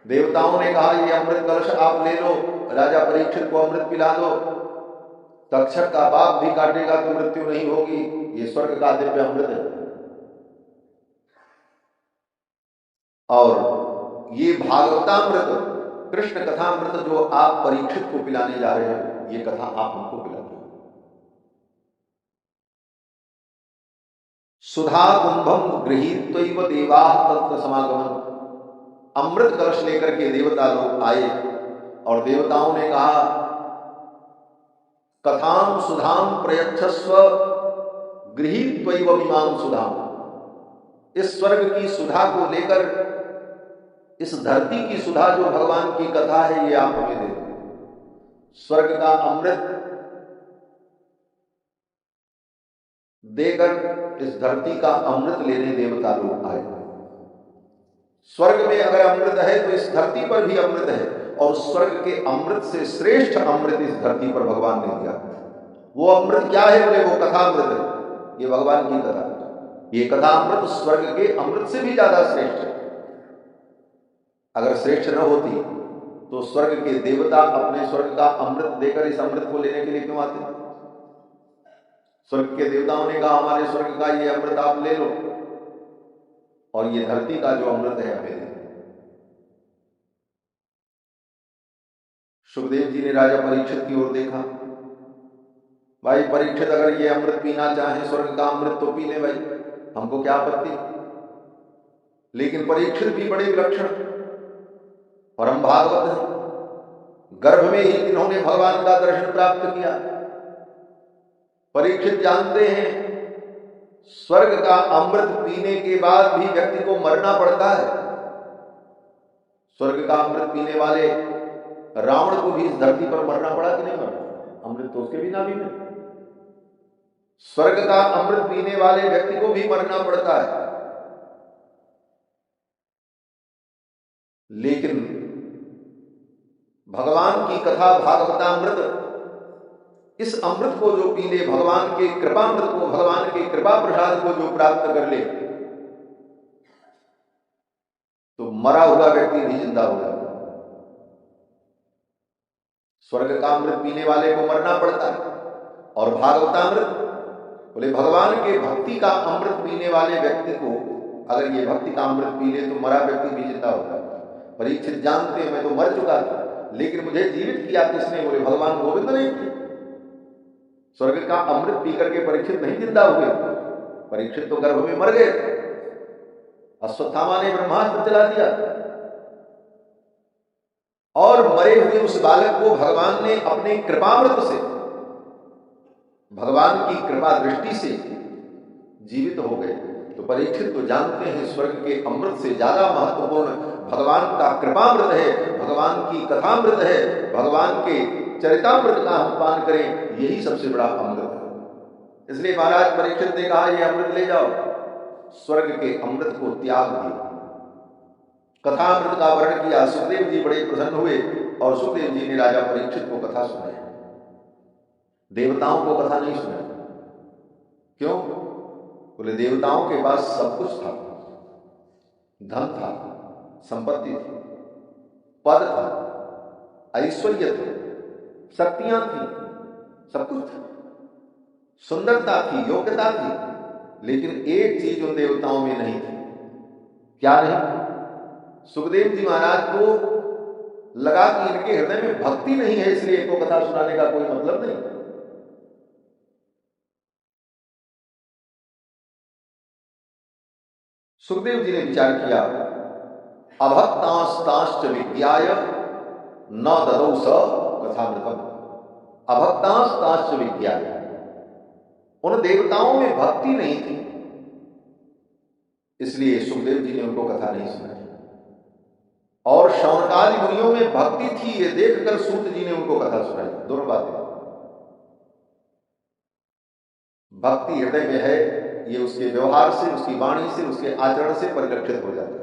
S1: देवताओं ने कहा, ये अमृत कलश आप ले लो, राजा परीक्षित को अमृत पिला दो। तक्षक का बाप भी काटेगा तो मृत्यु नहीं होगी, ये स्वर्ग का दिव्य अमृत है। और ये भागवतामृत, कृष्ण कथामृत जो आप परीक्षित को पिलाने जा रहे हैं, ये कथा आप हमको पिला दो। सुधा कुंभम गृहीत्वैव देवाः तत्र समागमन। अमृत कलश लेकर के देवता लोग आए और देवताओं ने कहा, कथाम सुधाम प्रयच्छस्व गृहीत्वैव इमां सुधाम। इस स्वर्ग की सुधा को लेकर, इस धरती की सुधा जो भगवान की कथा है, ये आप हमें दे दो। स्वर्ग का अमृत देकर इस धरती का अमृत लेने देवता लोग आए। स्वर्ग में अगर अमृत है तो इस धरती पर भी अमृत है, और स्वर्ग के अमृत से श्रेष्ठ अमृत इस धरती पर भगवान ने दिया। वो अमृत क्या है? बोले वो कथा अमृत है। ये भगवान की कथा, ये कथा अमृत स्वर्ग के अमृत से भी ज्यादा श्रेष्ठ है। अगर श्रेष्ठ न होती तो स्वर्ग के देवता अपने स्वर्ग का अमृत देकर इस अमृत को लेने के लिए क्यों आते? स्वर्ग के देवताओं ने कहा, हमारे स्वर्ग का ये अमृत आप ले लो, और ये धरती का जो अमृत है हमें दे। सुखदेव जी ने राजा परीक्षित की ओर देखा। भाई परीक्षित, अगर ये अमृत पीना चाहे, स्वर्ग का अमृत, तो पी ले भाई, हमको क्या आपत्ति। लेकिन परीक्षित भी बड़े विलक्षण, परम भागवत है। गर्भ में ही इन्होंने भगवान का दर्शन प्राप्त किया। परीक्षित जानते हैं स्वर्ग का अमृत पीने के बाद भी व्यक्ति को मरना पड़ता है। स्वर्ग का अमृत पीने वाले रावण को भी इस धरती पर मरना पड़ा कि नहीं मरना? अमृत तो उसके बिना भी नहीं। स्वर्ग का अमृत पीने वाले व्यक्ति को भी मरना पड़ता है, लेकिन भगवान की कथा भागवतामृत, इस अमृत को जो पी ले, भगवान के कृपामृत को, भगवान के कृपा प्रसाद को जो प्राप्त कर ले, तो मरा हुआ व्यक्ति भी जिंदा हो जाता है। स्वर्ग का अमृत पीने वाले को मरना पड़ता है, और भागवतामृत बोले भगवान के भक्ति का अमृत पीने वाले व्यक्ति को, अगर ये भक्ति का अमृत पी ले तो मरा व्यक्ति भी जिंदा होता है। परीक्षित जानते हैं मैं तो मर चुका था, लेकिन मुझे जीवित किया किसने? बोले भगवान गोविंद ने। स्वर्ग का अमृत पी करके परीक्षित नहीं जिंदा हुए, परीक्षित तो गर्भ में मर गए। अश्वत्थामा ने ब्रह्मास्त्र चला दिया, और मरे हुए उस बालक को भगवान ने अपने कृपामृत से, भगवान की कृपा दृष्टि से जीवित हो गए। तो परीक्षित तो जानते हैं स्वर्ग के अमृत से ज्यादा महत्वपूर्ण भगवान का कृपामृत है, भगवान की कथामृत है, भगवान के चरितामृत का हम पान करें, यही सबसे बड़ा अमृत है। इसलिए महाराज परीक्षित ने कहा, ये अमृत ले जाओ। स्वर्ग के अमृत को त्याग दिया, कथामृत का वर्णन किया। सुखदेव जी बड़े प्रसन्न हुए, और सुखदेव जी ने राजा परीक्षित को कथा सुनाई। देवताओं को कथा नहीं सुनाई। क्यों? बोले देवताओं के पास सब कुछ था, धन था, संपत्ति थी, पद था, ऐश्वर्य था, शक्तियां थी, सब कुछ था, सुंदरता थी, योग्यता थी, लेकिन एक चीज उन देवताओं में नहीं थी। क्या नहीं? सुखदेव जी महाराज को लगा कि इनके हृदय में भक्ति नहीं है, इसलिए इनको कथा सुनाने का कोई मतलब नहीं। सुखदेव जी ने विचार किया, अभक्तांस्तांश्च विज्ञाय न ददौ स कथामृतम। अभक्तांस्तांश्च विज्ञाय, उन देवताओं में भक्ति नहीं थी, इसलिए सुखदेव जी ने उनको कथा नहीं सुनाई। और शौनकादि मुनियों में भक्ति थी, ये देखकर सूत जी ने उनको कथा सुनाई। दोनों बातें, भक्ति हृदय में है, ये उसके व्यवहार से, उसकी वाणी से, उसके आचरण से परिलक्षित हो जाता है।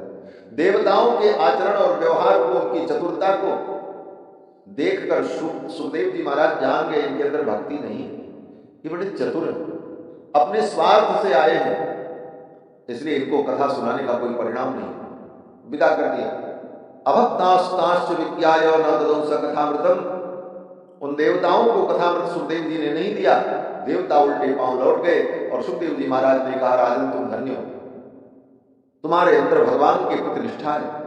S1: देवताओं के आचरण और व्यवहार को, उनकी चतुरता को देखकर सुखदेव जी महाराज जान गए इनके अंदर भक्ति नहीं है, ये बड़े चतुर हैं, अपने स्वार्थ से आए हैं, इसलिए इनको कथा सुनाने का कोई परिणाम नहीं। विदा कर दिया। अभक्तांश्च विज्ञाय न ददौ स कथामृतम। उन देवताओं को कथामृत सुखदेव जी ने नहीं दिया। देवता उल्टे पांव लौट गए, और सुखदेव जी महाराज ने कहा, राजन तुम धन्य हो, तुम्हारे अंदर भगवान के प्रति निष्ठा है,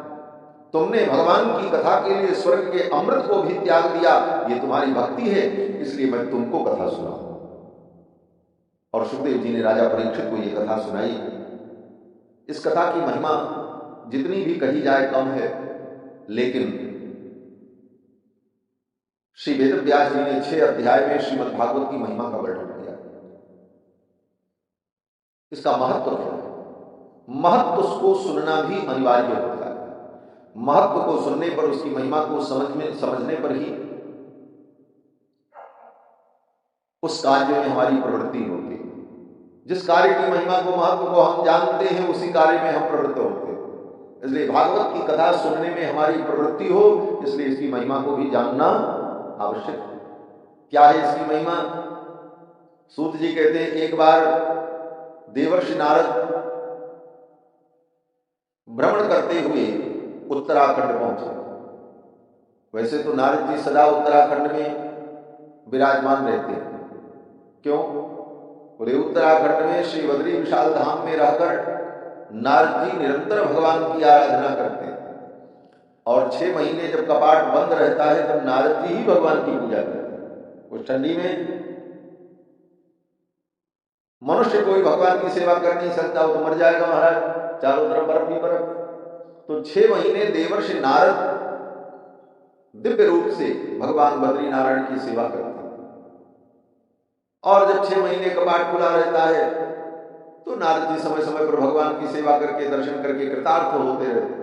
S1: तुमने भगवान की कथा के लिए स्वर्ग के अमृत को भी त्याग दिया, ये तुम्हारी भक्ति है, इसलिए मैं तुमको कथा सुनाऊं। और सुखदेव जी ने राजा परीक्षित को ये कथा सुनाई। इस कथा की महिमा जितनी भी कही जाए कम है, लेकिन श्री वेद व्यास जी ने 6 अध्याय में श्रीमद् भागवत की महिमा का वर्णन किया। इसका महत्व क्या है? महत्व को सुनना भी अनिवार्य होता है। महत्व को सुनने पर, उसकी महिमा को समझने पर ही उस कार्य में हमारी प्रवृत्ति होती है। जिस कार्य की महिमा को, महत्व को हम जानते हैं, उसी कार्य में हम प्रवृत्त होते हैं। इसलिए भागवत की कथा सुनने में हमारी प्रवृत्ति हो, इसलिए इसकी महिमा को भी जानना आवश्यक है। क्या है इसकी महिमा? सूत जी कहते हैं, एक बार देवर्षि नारद भ्रमण करते हुए उत्तराखंड पहुंचे। वैसे तो नारद जी सदा उत्तराखंड में विराजमान रहते हैं। क्यों? बोले उत्तराखंड में श्री बद्री विशाल धाम में रहकर नारद जी निरंतर भगवान की आराधना करते हैं, और 6 महीने जब कपाट बंद रहता है तब नारद जी ही भगवान की पूजा करते हैं। उस ठंडी में मनुष्य कोई भगवान की सेवा कर नहीं सकता, वो तो मर जाएगा महाराज, चारों तरफ बर्फ ही बर्फ। तो 6 महीने देवर्षि नारद दिव्य रूप से भगवान बद्री नारायण की सेवा करते हैं। और जब 6 महीने कपाट खुला रहता है तो नारद जी समय समय पर भगवान की सेवा करके, दर्शन करके कृतार्थ होते रहते।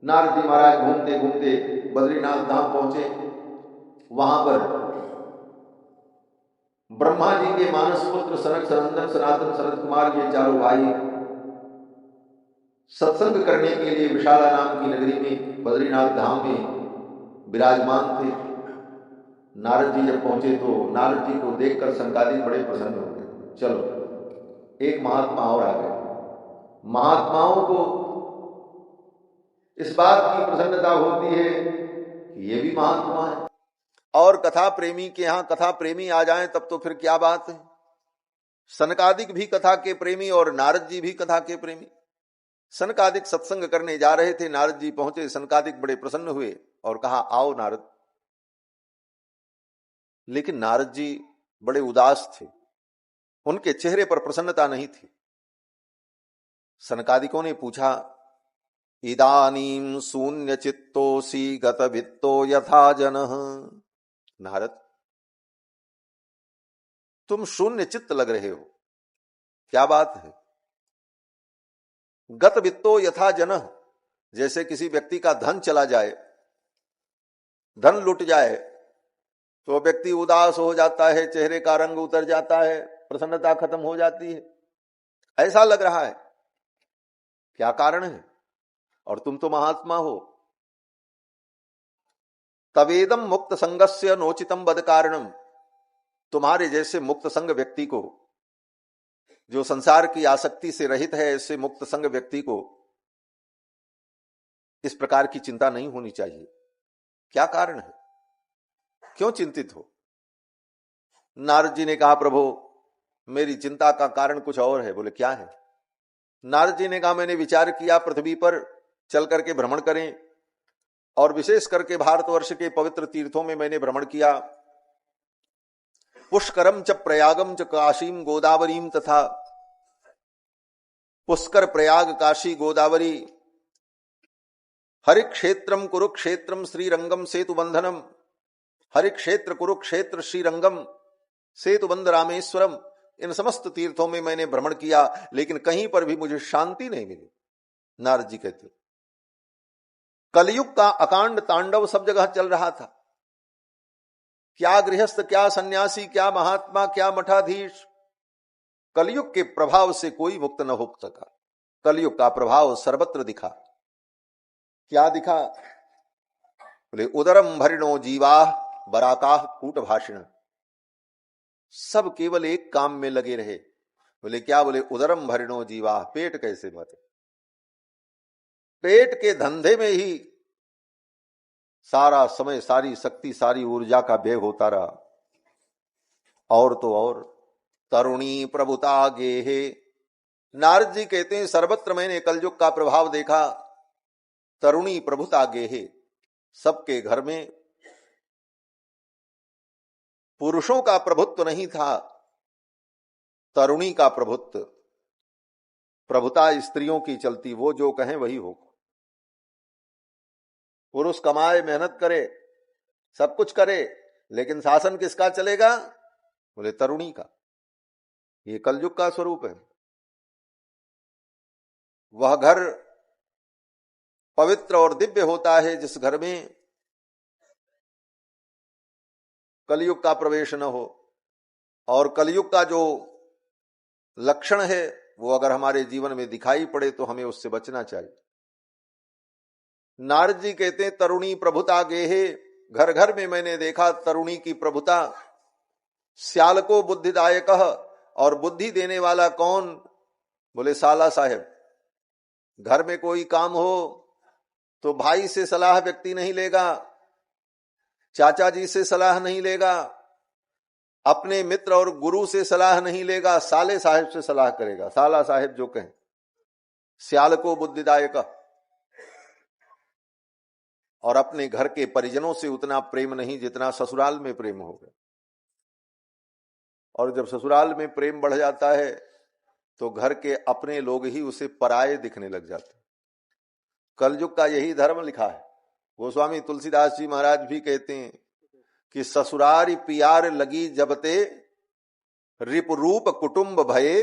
S1: नारद जी महाराज घूमते घूमते बद्रीनाथ धाम पहुंचे। वहां पर ब्रह्मा जी के मानस पुत्र सनक, सनंदन, सनातन, सनत कुमार, ये चारों भाई सत्संग करने के लिए विशाला नाम की नगरी में, बद्रीनाथ धाम में विराजमान थे। नारद जी जब पहुंचे तो नारद जी को देखकर सनकादिक बड़े प्रसन्न हो गए। चलो, एक महात्मा और आ गए। महात्माओं को इस बात की प्रसन्नता होती है कि ये भी महात्मा है, और कथा प्रेमी के यहां कथा प्रेमी आ जाएं तब तो फिर क्या बात है। सनकादिक भी कथा के प्रेमी और नारद जी भी कथा के प्रेमी। सनकादिक सत्संग करने जा रहे थे, नारद जी पहुंचे। सनकादिक बड़े प्रसन्न हुए और कहा, आओ नारद। लेकिन नारद जी बड़े उदास थे, उनके चेहरे पर प्रसन्नता नहीं थी। सनकादिकों ने पूछा, इदानीं शून्य चित्तोसी गत वित्तो यथा जनः। नारद, तुम शून्य चित्त लग रहे हो, क्या बात है? गत वित्तो यथा जनः, जैसे किसी व्यक्ति का धन चला जाए, धन लुट जाए तो व्यक्ति उदास हो जाता है, चेहरे का रंग उतर जाता है, प्रसन्नता खत्म हो जाती है। ऐसा लग रहा है, क्या कारण है? और तुम तो महात्मा हो। तवेदम मुक्त संगस्य नोचितम बद कारणम। तुम्हारे जैसे मुक्त संग व्यक्ति को, जो संसार की आसक्ति से रहित है, ऐसे मुक्त संग व्यक्ति को इस प्रकार की चिंता नहीं होनी चाहिए। क्या कारण है? क्यों चिंतित हो? नारद जी ने कहा, प्रभु मेरी चिंता का कारण कुछ और है। बोले, क्या है? नारद जी ने कहा, मैंने विचार किया पृथ्वी पर चल करके भ्रमण करें, और विशेष करके भारतवर्ष के पवित्र तीर्थों में मैंने भ्रमण किया। पुष्करम च प्रयागम च काशीम गोदावरीम तथा। पुष्कर, प्रयाग, काशी, गोदावरी, हरिक्षेत्रम कुरुक्षेत्रम श्रीरंगम सेतुबंधनम। हरिक्षेत्र, कुरुक्षेत्र, श्रीरंगम, सेतुबंध, रामेश्वरम, इन समस्त तीर्थों में मैंने भ्रमण किया, लेकिन कहीं पर भी मुझे शांति नहीं मिली। नारद जी कहते, कलयुग का अकांड तांडव सब जगह चल रहा था। क्या गृहस्थ, क्या सन्यासी, क्या महात्मा, क्या मठाधीश, कलयुग के प्रभाव से कोई मुक्त न हो सका। कलयुग का प्रभाव सर्वत्र दिखा। क्या दिखा? बोले, उदरम भरिणो जीवा बराकाह कूट भाषण। सब केवल एक काम में लगे रहे। बोले, क्या? बोले, उदरम भरिणो जीवा, पेट कैसे भरे। पेट के धंधे में ही सारा समय, सारी शक्ति, सारी ऊर्जा का व्यय होता रहा। और तो और, तरुणी प्रभुता गेहे। नारद जी कहते हैं, सर्वत्र मैंने कलयुग का प्रभाव देखा। तरुणी प्रभुता गेहे, सबके घर में पुरुषों का प्रभुत्व नहीं था, तरुणी का प्रभुत्व, प्रभुता स्त्रियों की चलती, वो जो कहें वही हो। पुरुष कमाए, मेहनत करे, सब कुछ करे, लेकिन शासन किसका चलेगा? बोले तरुणी का। ये कलयुग का स्वरूप है। वह घर पवित्र और दिव्य होता है जिस घर में कलयुग का प्रवेश न हो। और कलयुग का जो लक्षण है वो अगर हमारे जीवन में दिखाई पड़े तो हमें उससे बचना चाहिए। नारद जी कहते हैं तरुणी प्रभुता गेहे, घर घर में मैंने देखा तरुणी की प्रभुता। श्याल को बुद्धिदायक, और बुद्धि देने वाला कौन? बोले साला साहेब। घर में कोई काम हो तो भाई से सलाह व्यक्ति नहीं लेगा, चाचा जी से सलाह नहीं लेगा, अपने मित्र और गुरु से सलाह नहीं लेगा, साले साहेब से सलाह करेगा। साला साहेब जो कहें। श्याल को बुद्धिदायक, और अपने घर के परिजनों से उतना प्रेम नहीं जितना ससुराल में प्रेम होगा। और जब ससुराल में प्रेम बढ़ जाता है तो घर के अपने लोग ही उसे पराये दिखने लग जाते। कलयुग का यही धर्म लिखा है। गोस्वामी तुलसीदास जी महाराज भी कहते हैं कि ससुरारी पियार लगी जब ते, रिप रूप कुटुंब भये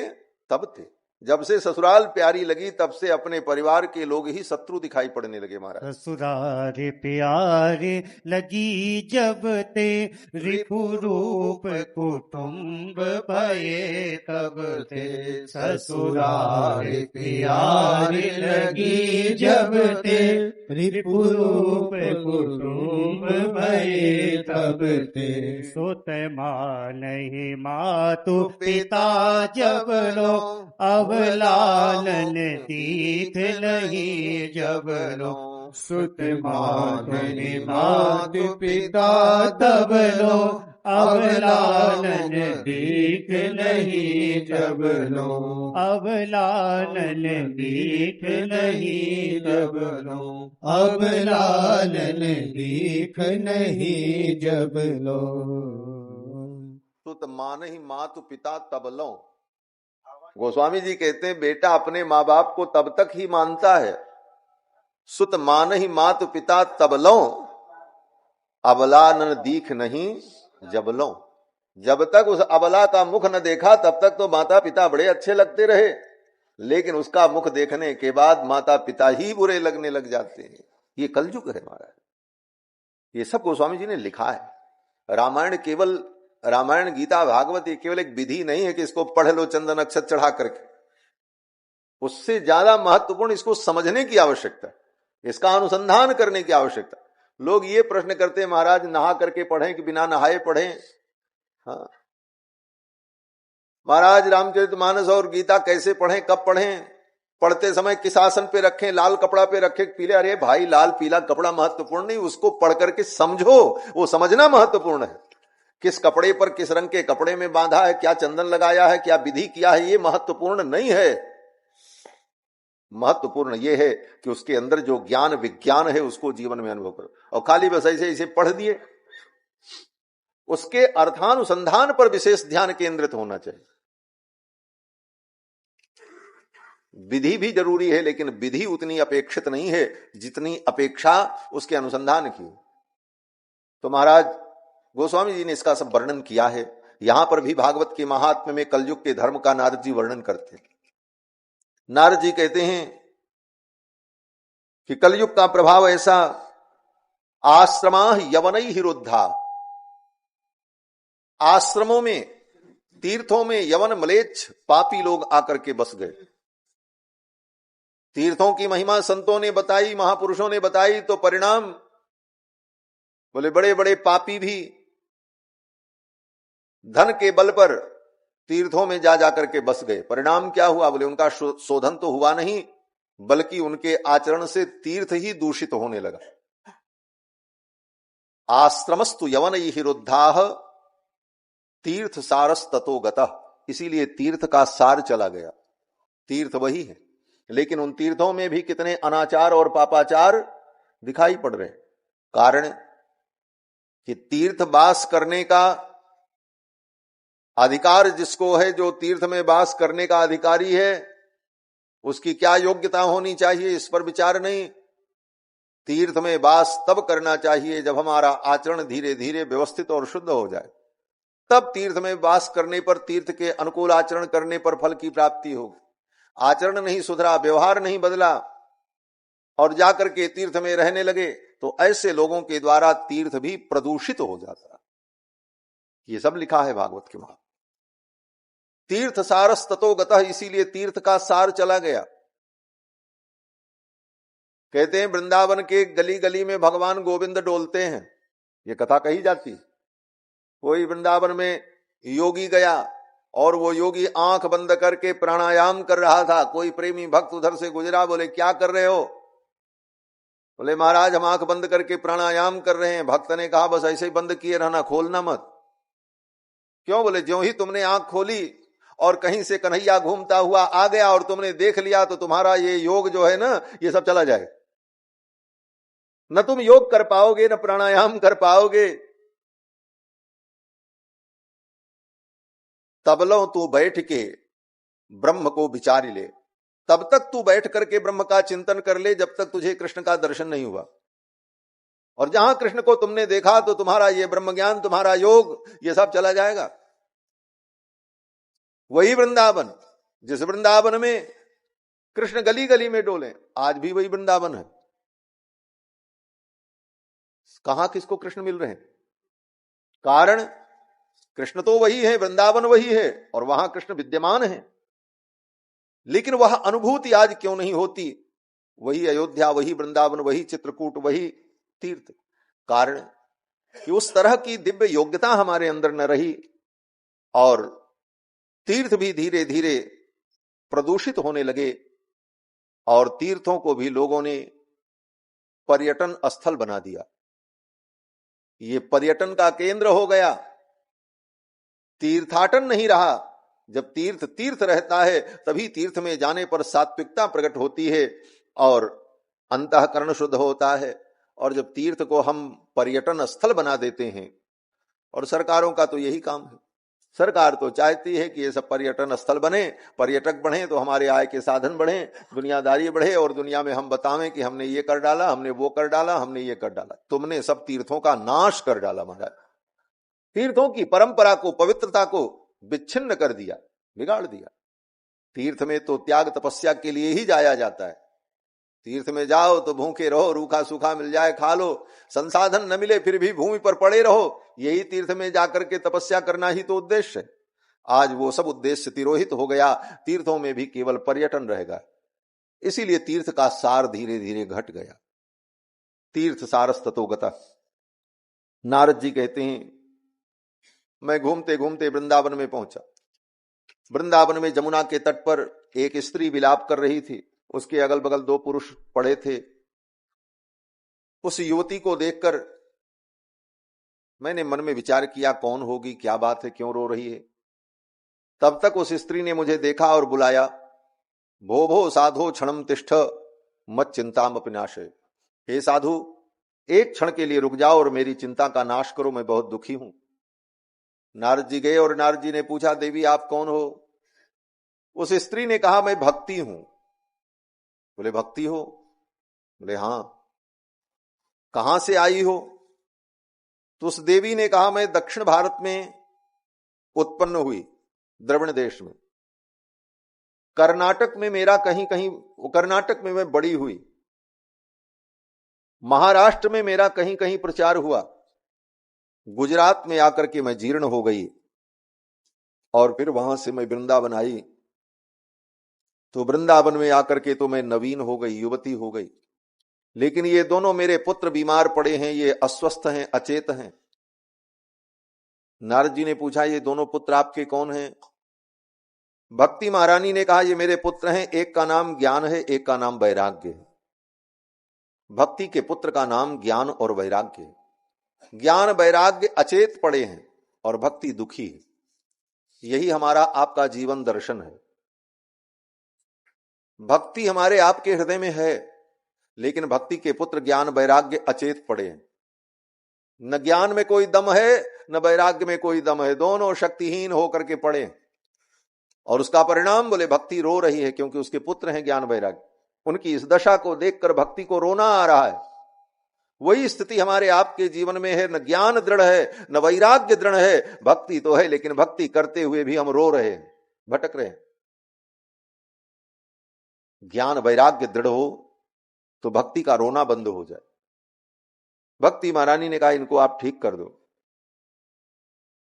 S1: तब ते। जब से ससुराल प्यारी लगी तब से अपने परिवार के लोग ही शत्रु दिखाई पड़ने लगे महाराज।
S2: ससुरारी प्यारी लगी जब ते, रिपु रूप कुटुंब भये तब ते। ससुरारी प्यारी लगी जब ते, रिपु रूप कुटुंब भये तब ते। सुत मानहि मातु पिता जब लो, अवलालन दीख नहीं जब लो। सुत मानहि मातु पिता तब लो, अवलालन दीख नहीं जब लो। अवलालन दीख नहीं जब लो। अवलालन दीख नहीं जब लो।
S1: सुत मानहि मातु पिता तब लो। गोस्वामी जी कहते हैं बेटा अपने माँ बाप को तब तक ही मानता है। सुत मानहि मातु पिता तब लो, अबला न दीख नहीं जब लो। जब तक उस अबला का मुख न देखा तब तक तो माता पिता बड़े अच्छे लगते रहे, लेकिन उसका मुख देखने के बाद माता पिता ही बुरे लगने लग जाते हैं। ये कलयुग है महाराज। ये सब गोस्वामी जी ने लिखा है। रामायण गीता भागवत ये केवल एक विधि नहीं है कि इसको पढ़ लो चंदन अक्षत चढ़ा करके। उससे ज्यादा महत्वपूर्ण इसको समझने की आवश्यकता है, इसका अनुसंधान करने की आवश्यकता। लोग ये प्रश्न करते हैं महाराज नहा करके पढ़ें कि बिना नहाए पढ़ें। हाँ महाराज रामचरितमानस और गीता कैसे पढ़ें, कब पढ़ें, पढ़ते समय किस आसन पे रखें, लाल कपड़ा पे रखें पीले। अरे भाई लाल पीला कपड़ा महत्वपूर्ण नहीं, उसको पढ़ करके समझो, वो समझना महत्वपूर्ण है। किस कपड़े पर किस रंग के कपड़े में बांधा है, क्या चंदन लगाया है, क्या विधि किया है, ये महत्वपूर्ण नहीं है। महत्वपूर्ण ये है कि उसके अंदर जो ज्ञान विज्ञान है उसको जीवन में अनुभव करो। और खाली बस ऐसे इसे पढ़ दिए, उसके अर्थानुसंधान पर विशेष ध्यान केंद्रित होना चाहिए। विधि भी जरूरी है, लेकिन विधि उतनी अपेक्षित नहीं है जितनी अपेक्षा उसके अनुसंधान की। तो महाराज गोस्वामी जी ने इसका सब वर्णन किया है। यहां पर भी भागवत के महात्म्य में कलयुग के धर्म का नारद जी वर्णन करते हैं। नारद जी कहते हैं कि कलयुग का प्रभाव ऐसा, आश्रमा यवनैः रुद्धा। आश्रमों में, तीर्थों में यवन म्लेच्छ पापी लोग आकर के बस गए। तीर्थों की महिमा संतों ने बताई, महापुरुषों ने बताई, तो परिणाम बोले बड़े बड़े पापी भी धन के बल पर तीर्थों में जा जाकर के बस गए। परिणाम क्या हुआ? बोले उनका शोधन तो हुआ नहीं, बल्कि उनके आचरण से तीर्थ ही दूषित होने लगा। आश्रमस्तु यवनैः रुद्धाः तीर्थ सारस्ततो गतः। इसीलिए तीर्थ का सार चला गया। तीर्थ वही है, लेकिन उन तीर्थों में भी कितने अनाचार और पापाचार दिखाई पड़ रहे। कारण कि तीर्थवास करने का अधिकार जिसको है, जो तीर्थ में वास करने का अधिकारी है, उसकी क्या योग्यता होनी चाहिए, इस पर विचार नहीं। तीर्थ में वास तब करना चाहिए जब हमारा आचरण धीरे धीरे व्यवस्थित और शुद्ध हो जाए। तब तीर्थ में वास करने पर, तीर्थ के अनुकूल आचरण करने पर फल की प्राप्ति होगी। आचरण नहीं सुधरा, व्यवहार नहीं बदला और जाकर के तीर्थ में रहने लगे, तो ऐसे लोगों के द्वारा तीर्थ भी प्रदूषित हो जाता है। ये सब लिखा है भागवत के वहां। तीर्थ सारस ततो गतः, इसीलिए तीर्थ का सार चला गया। कहते हैं वृंदावन के गली गली में भगवान गोविंद डोलते हैं, ये कथा कही जाती। कोई वृंदावन में योगी गया और वो योगी आंख बंद करके प्राणायाम कर रहा था। कोई प्रेमी भक्त उधर से गुजरा, बोले क्या कर रहे हो? बोले महाराज हम आंख बंद करके प्राणायाम कर रहे हैं। भक्त ने कहा बस ऐसे ही बंद किए रहना, खोलना मत। क्यों? बोले ज्यों ही तुमने आंख खोली और कहीं से कन्हैया घूमता हुआ आ गया और तुमने देख लिया, तो तुम्हारा ये योग जो है ना, ये सब चला जाए। न तुम योग कर पाओगे, न प्राणायाम कर पाओगे। तबलो तू बैठ के ब्रह्म को विचारी ले, तब तक तू बैठ करके ब्रह्म का चिंतन कर ले जब तक तुझे कृष्ण का दर्शन नहीं हुआ। और जहां कृष्ण को तुमने देखा तो तुम्हारा ये ब्रह्म ज्ञान, तुम्हारा योग, ये सब चला जाएगा। वही वृंदावन, जिस वृंदावन में कृष्ण गली गली में डोले, आज भी वही वृंदावन है। कहां किसको कृष्ण मिल रहे हैं? कारण कृष्ण तो वही है, वृंदावन वही है और वहां कृष्ण विद्यमान है, लेकिन वह अनुभूति आज क्यों नहीं होती? वही अयोध्या, वही वृंदावन, वही चित्रकूट, वही तीर्थ। कारण कि उस तरह की दिव्य योग्यता हमारे अंदर न रही और तीर्थ भी धीरे धीरे प्रदूषित होने लगे और तीर्थों को भी लोगों ने पर्यटन स्थल बना दिया। ये पर्यटन का केंद्र हो गया, तीर्थाटन नहीं रहा। जब तीर्थ तीर्थ रहता है तभी तीर्थ में जाने पर सात्विकता प्रकट होती है और अंतःकरण शुद्ध होता है। और जब तीर्थ को हम पर्यटन स्थल बना देते हैं, और सरकारों का तो यही काम है, सरकार तो चाहती है कि ये सब पर्यटन स्थल बने, पर्यटक बढ़े तो हमारे आय के साधन बढ़े, दुनियादारी बढ़े और दुनिया में हम बतावें कि हमने ये कर डाला, हमने वो कर डाला, हमने ये कर डाला। तुमने सब तीर्थों का नाश कर डाला महाराज। तीर्थों की परंपरा को, पवित्रता को विच्छिन्न कर दिया, बिगाड़ दिया। तीर्थ में तो त्याग तपस्या के लिए ही जाया जाता है। तीर्थ में जाओ तो भूखे रहो, रूखा सूखा मिल जाए खा लो, संसाधन न मिले फिर भी भूमि पर पड़े रहो, यही तीर्थ में जाकर के तपस्या करना ही तो उद्देश्य है। आज वो सब उद्देश्य तिरोहित हो गया, तीर्थों में भी केवल पर्यटन रहेगा। इसीलिए तीर्थ का सार धीरे धीरे घट गया। तीर्थ सारस ततो गतः। नारद जी कहते हैं मैं घूमते घूमते वृंदावन में पहुंचा। वृंदावन में जमुना के तट पर एक स्त्री विलाप कर रही थी, उसके अगल बगल दो पुरुष पड़े थे। उस युवती को देखकर मैंने मन में विचार किया कौन होगी, क्या बात है, क्यों रो रही है। तब तक उस स्त्री ने मुझे देखा और बुलाया, भो भो साधो क्षणम तिष्ठ मत चिंताम अपनाशय। हे साधु, एक क्षण के लिए रुक जाओ और मेरी चिंता का नाश करो, मैं बहुत दुखी हूं। नारद जी गए और नारद जी ने पूछा देवी आप कौन हो? उस स्त्री ने कहा मैं भक्ति हूं। बोले भक्ति हो? बोले हां। कहां से आई हो? तो उस देवी ने कहा मैं दक्षिण भारत में उत्पन्न हुई, द्रविड़ देश में। कर्नाटक में मेरा कहीं कहीं, कर्नाटक में मैं बड़ी हुई, महाराष्ट्र में मेरा कहीं कहीं प्रचार हुआ, गुजरात में आकर के मैं जीर्ण हो गई और फिर वहां से मैं वृंदावन आई। तो वृंदावन में आकर के तो मैं नवीन हो गई, युवती हो गई। लेकिन ये दोनों मेरे पुत्र बीमार पड़े हैं, ये अस्वस्थ हैं, अचेत हैं। नारद जी ने पूछा ये दोनों पुत्र आपके कौन हैं? भक्ति महारानी ने कहा ये मेरे पुत्र हैं, एक का नाम ज्ञान है, एक का नाम वैराग्य है। भक्ति के पुत्र का नाम ज्ञान और वैराग्य है। ज्ञान वैराग्य अचेत पड़े हैं और भक्ति दुखी है। यही हमारा आपका जीवन दर्शन है। भक्ति हमारे आपके हृदय में है, लेकिन भक्ति के पुत्र ज्ञान वैराग्य अचेत पड़े हैं। न ज्ञान में कोई दम है न वैराग्य में कोई दम है, दोनों शक्तिहीन होकर के पड़े। और उसका परिणाम बोले भक्ति रो रही है, क्योंकि उसके पुत्र हैं ज्ञान वैराग्य। उनकी इस दशा को देखकर भक्ति को रोना आ रहा है। वही स्थिति हमारे आपके जीवन में है, न ज्ञान दृढ़ है न वैराग्य दृढ़ है, भक्ति तो है लेकिन भक्ति करते हुए भी हम रो रहे हैं, भटक रहे हैं। ज्ञान वैराग्य दृढ़ हो तो भक्ति का रोना बंद हो जाए। भक्ति महारानी ने कहा इनको आप ठीक कर दो।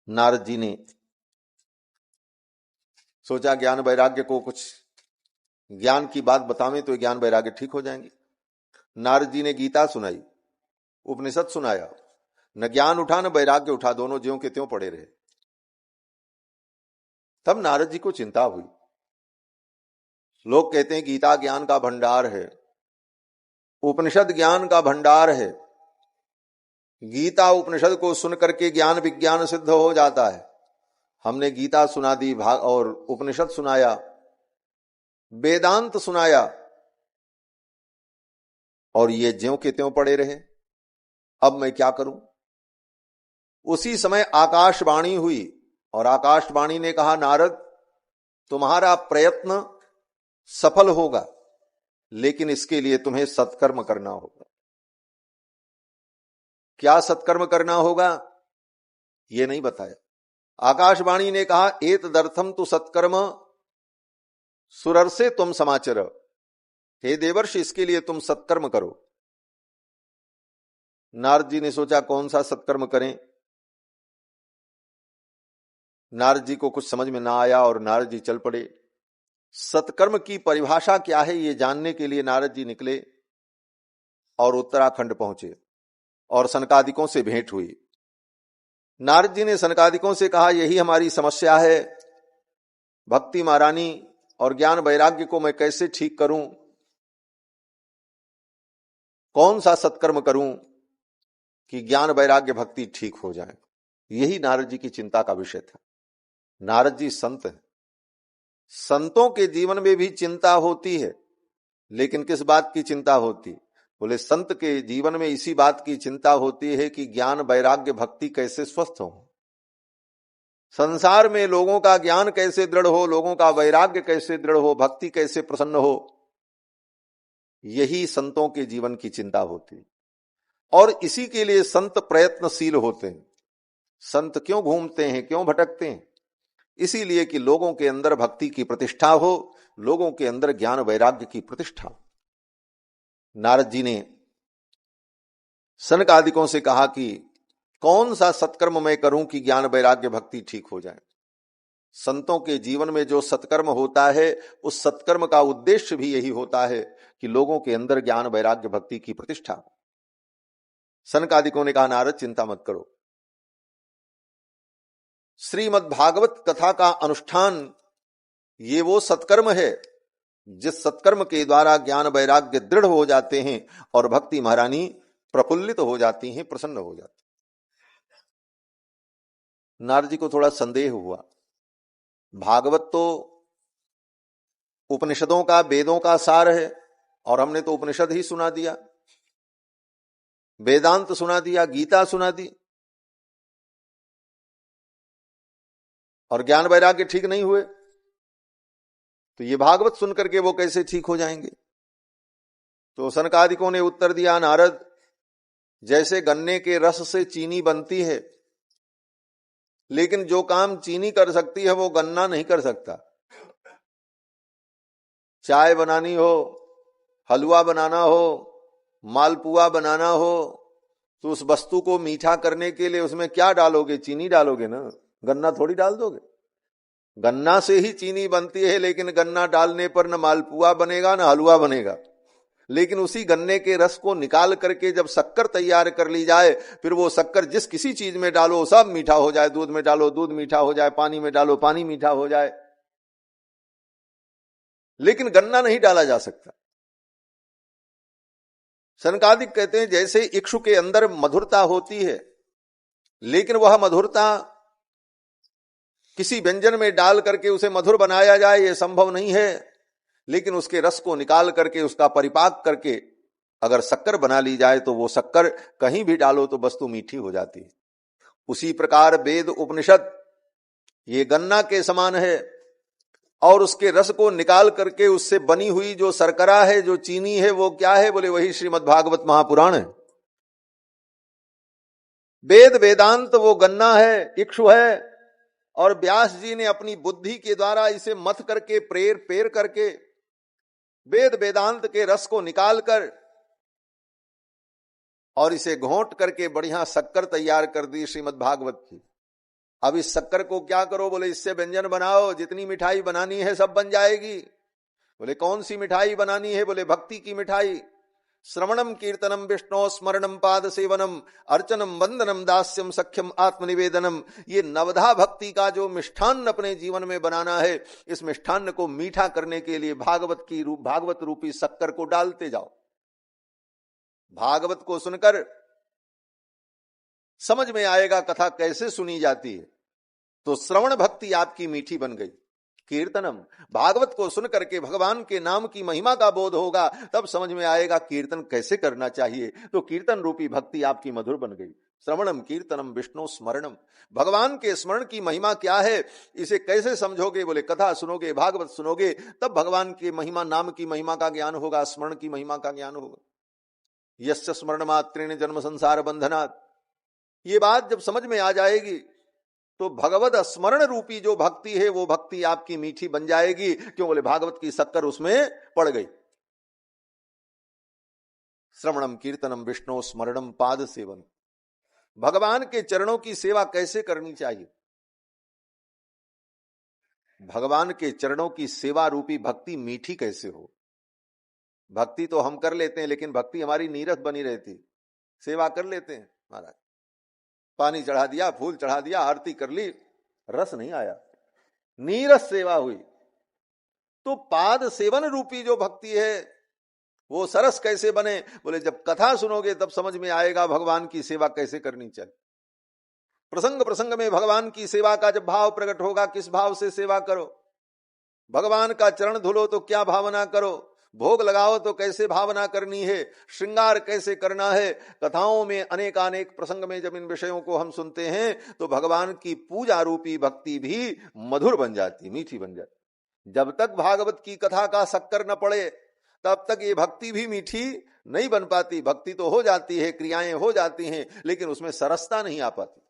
S1: नारद जी ने सोचा ज्ञान वैराग्य को कुछ ज्ञान की बात बतावें तो ज्ञान वैराग्य ठीक हो जाएंगे। नारद जी ने गीता सुनाई, उपनिषद सुनाया, न ज्ञान उठा न वैराग्य उठा, दोनों ज्यों के त्यों पड़े रहे। तब नारद जी को चिंता हुई। लोग कहते हैं गीता ज्ञान का भंडार है, उपनिषद ज्ञान का भंडार है। गीता उपनिषद को सुनकर के ज्ञान विज्ञान सिद्ध हो जाता है। हमने गीता सुना दी और उपनिषद सुनाया, वेदांत सुनाया, और ये ज्यों के त्यों पड़े रहे। अब मैं क्या करूं? उसी समय आकाशवाणी हुई और आकाशवाणी ने कहा नारद तुम्हारा प्रयत्न सफल होगा, लेकिन इसके लिए तुम्हें सत्कर्म करना होगा। क्या सत्कर्म करना होगा यह नहीं बताया। आकाशवाणी ने कहा एतदर्थम तु सत्कर्म सुरर्षे तुम समाचर, हे देवर्षि इसके लिए तुम सत्कर्म करो। नारद जी ने सोचा कौन सा सत्कर्म करें। नारद जी को कुछ समझ में ना आया और नारद जी चल पड़े। सत्कर्म की परिभाषा क्या है ये जानने के लिए नारद जी निकले और उत्तराखंड पहुंचे और सनकादिकों से भेंट हुई। नारद जी ने सनकादिकों से कहा यही हमारी समस्या है, भक्ति महारानी और ज्ञान वैराग्य को मैं कैसे ठीक करूं, कौन सा सत्कर्म करूं कि ज्ञान वैराग्य भक्ति ठीक हो जाए। यही नारद जी की चिंता का विषय था। नारद जी संत हैं, संतों के जीवन में भी चिंता होती है, लेकिन किस बात की चिंता होती? बोले संत के जीवन में इसी बात की चिंता होती है कि ज्ञान वैराग्य भक्ति कैसे स्वस्थ हो, संसार में लोगों का ज्ञान कैसे दृढ़ हो, लोगों का वैराग्य कैसे दृढ़ हो, भक्ति कैसे प्रसन्न हो। यही संतों के जीवन की चिंता होती है और इसी के लिए संत प्रयत्नशील होते हैं। संत क्यों घूमते हैं, क्यों भटकते हैं? इसीलिए कि लोगों के अंदर भक्ति की प्रतिष्ठा हो, लोगों के अंदर ज्ञान वैराग्य की प्रतिष्ठा हो। नारद जी ने सनकादिकों से कहा कि कौन सा सत्कर्म मैं करूं कि ज्ञान वैराग्य भक्ति ठीक हो जाए। संतों के जीवन में जो सत्कर्म होता है उस सत्कर्म का उद्देश्य भी यही होता है कि लोगों के अंदर ज्ञान वैराग्य भक्ति की प्रतिष्ठा हो। सनकादिकों ने कहा नारद चिंता मत करो, श्रीमद् भागवत कथा का अनुष्ठान ये वो सत्कर्म है जिस सत्कर्म के द्वारा ज्ञान वैराग्य दृढ़ हो जाते हैं और भक्ति महारानी प्रफुल्लित हो जाती हैं, प्रसन्न हो जाती। नारद जी को थोड़ा संदेह हुआ। भागवत तो उपनिषदों का, वेदों का सार है और हमने तो उपनिषद ही सुना दिया, वेदांत सुना दिया, गीता सुना दी, और ज्ञान वैराग्य ठीक नहीं हुए, तो ये भागवत सुनकर के वो कैसे ठीक हो जाएंगे? तो सनकादिकों ने उत्तर दिया नारद जैसे गन्ने के रस से चीनी बनती है, लेकिन जो काम चीनी कर सकती है वो गन्ना नहीं कर सकता। चाय बनानी हो, हलवा बनाना हो, मालपुआ बनाना हो, तो उस वस्तु को मीठा करने के लिए उसमें क्या डालोगे? चीनी डालोगे ना, गन्ना थोड़ी डाल दोगे। गन्ना से ही चीनी बनती है, लेकिन गन्ना डालने पर न मालपुआ बनेगा न हलवा बनेगा। लेकिन उसी गन्ने के रस को निकाल करके जब शक्कर तैयार कर ली जाए, फिर वो शक्कर जिस किसी चीज में डालो सब मीठा हो जाए। दूध में डालो दूध मीठा हो जाए, पानी में डालो पानी मीठा हो जाए, लेकिन गन्ना नहीं डाला जा सकता। सनकादिक कहते हैं जैसे इक्षु के अंदर मधुरता होती है, लेकिन वह मधुरता किसी व्यंजन में डाल करके उसे मधुर बनाया जाए, यह संभव नहीं है। लेकिन उसके रस को निकाल करके, उसका परिपाक करके अगर शक्कर बना ली जाए तो वो शक्कर कहीं भी डालो तो वस्तु मीठी हो जाती है। उसी प्रकार वेद उपनिषद ये गन्ना के समान है, और उसके रस को निकाल करके उससे बनी हुई जो शर्करा है, जो चीनी है, वो क्या है? बोले वही श्रीमद् भागवत महापुराण है। वेद वेदांत वो गन्ना है, इक्षु है, और व्यास जी ने अपनी बुद्धि के द्वारा इसे मथ करके पेर करके वेद वेदांत के रस को निकालकर और इसे घोंट करके बढ़िया शक्कर तैयार कर दी श्रीमद् भागवत की। अब इस शक्कर को क्या करो? बोले इससे व्यंजन बनाओ, जितनी मिठाई बनानी है सब बन जाएगी। बोले कौन सी मिठाई बनानी है? बोले भक्ति की मिठाई। श्रवणम कीर्तनम विष्णु स्मरणम पाद सेवनम अर्चनम वंदनम दास्यम सख्यम आत्मनिवेदनम। ये नवधा भक्ति का जो मिष्ठान्न अपने जीवन में बनाना है, इस मिष्ठान्न को मीठा करने के लिए भागवत रूपी शक्कर को डालते जाओ। भागवत को सुनकर समझ में आएगा कथा कैसे सुनी जाती है, तो श्रवण भक्ति आपकी मीठी बन गई। कीर्तनम, भागवत को सुन करके भगवान के नाम की महिमा का बोध होगा, तब समझ में आएगा कीर्तन कैसे करना चाहिए, तो कीर्तन रूपी भक्ति आपकी मधुर बन गई। श्रवणम कीर्तनम विष्णु स्मरणम, भगवान के स्मरण की महिमा क्या है, इसे कैसे समझोगे? बोले कथा सुनोगे, भागवत सुनोगे, तब भगवान की महिमा, नाम की महिमा का ज्ञान होगा, स्मरण की महिमा का ज्ञान होगा। यस्य स्मरण मात्रेण जन्म संसार बंधनात्, ये बात जब समझ में आ जाएगी तो भगवत स्मरण रूपी जो भक्ति है वो भक्ति आपकी मीठी बन जाएगी। क्यों? बोले भागवत की शक्कर उसमें पड़ गई। श्रवणम कीर्तनम विष्णु स्मरणम पाद सेवन, भगवान के चरणों की सेवा कैसे करनी चाहिए? भगवान के चरणों की सेवा रूपी भक्ति मीठी कैसे हो? भक्ति तो हम कर लेते हैं, लेकिन भक्ति हमारी नीरस बनी रहती। सेवा कर लेते हैं महाराज, पानी चढ़ा दिया, फूल चढ़ा दिया, आरती कर ली, रस नहीं आया, नीरस सेवा हुई। तो पाद सेवन रूपी जो भक्ति है वो सरस कैसे बने? बोले जब कथा सुनोगे तब समझ में आएगा भगवान की सेवा कैसे करनी चाहिए। प्रसंग प्रसंग में भगवान की सेवा का जब भाव प्रकट होगा, किस भाव से सेवा करो, भगवान का चरण धुलो तो क्या भावना करो, भोग लगाओ तो कैसे भावना करनी है, श्रृंगार कैसे करना है। कथाओं में अनेकानेक प्रसंग में जब इन विषयों को हम सुनते हैं तो भगवान की पूजा रूपी भक्ति भी मधुर बन जाती, मीठी बन जाती। जब तक भागवत की कथा का शक्कर न पड़े तब तक ये भक्ति भी मीठी नहीं बन पाती। भक्ति तो हो जाती है, क्रियाएं हो जाती हैं, लेकिन उसमें सरसता नहीं आ पाती।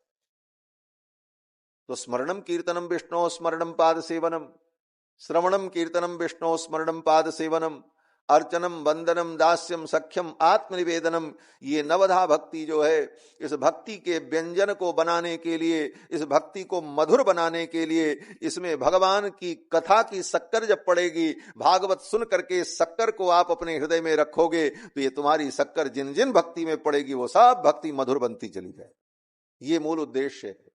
S1: तो स्मरणम कीर्तनम विष्णु स्मरणम पाद सेवनम, श्रवणम कीर्तनम विष्णु स्मरणम पाद सेवनम अर्चनम वंदनम दास्यम सख्यम आत्मनिवेदनम, ये नवधा भक्ति जो है, इस भक्ति के व्यंजन को बनाने के लिए, इस भक्ति को मधुर बनाने के लिए, इसमें भगवान की कथा की शक्कर जब पड़ेगी, भागवत सुन करके शक्कर को आप अपने हृदय में रखोगे तो ये तुम्हारी शक्कर जिन जिन भक्ति में पड़ेगी वो सब भक्ति मधुर बनती चली जाए। ये मूल उद्देश्य है।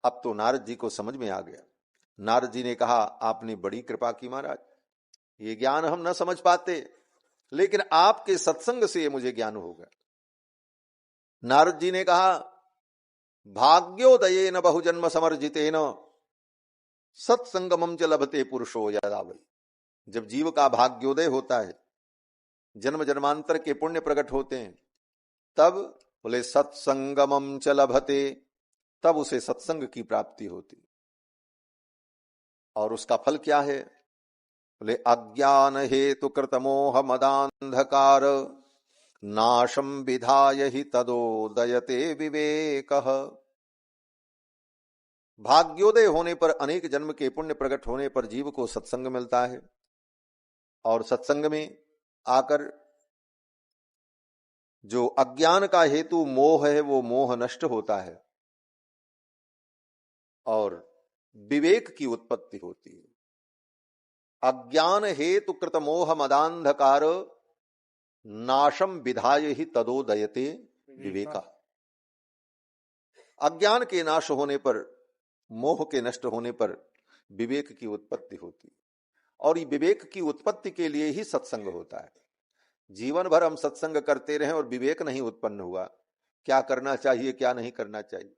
S1: अब तो नारद जी को समझ में आ गया। नारद जी ने कहा आपने बड़ी कृपा की महाराज, ये ज्ञान हम न समझ पाते, लेकिन आपके सत्संग से मुझे ज्ञान होगा। नारद जी ने कहा भाग्योदयेन बहुजन्म समर्जितेन सत्संगमम च लभते पुरुषो यदा वै। जब जीव का भाग्योदय होता है, जन्म जन्मांतर के पुण्य प्रकट होते हैं, तब बोले सत्संगमम च लभते, तब उसे सत्संग की प्राप्ति होती। और उसका फल क्या है? बोले अज्ञान हेतु कृत मोह मदांधकार नाशम विधाय ही तदोदयते विवेकः। भाग्योदय होने पर, अनेक जन्म के पुण्य प्रकट होने पर जीव को सत्संग मिलता है, और सत्संग में आकर जो अज्ञान का हेतु मोह है वो मोह नष्ट होता है और विवेक की उत्पत्ति होती है। अज्ञान हेतु कृत मोह मदांधकार नाशम विधाय ही तदोदयते विवेका। अज्ञान के नाश होने पर, मोह के नष्ट होने पर विवेक की उत्पत्ति होती है, और ये विवेक की उत्पत्ति के लिए ही सत्संग होता है। जीवन भर हम सत्संग करते रहे और विवेक नहीं उत्पन्न हुआ, क्या करना चाहिए क्या नहीं करना चाहिए,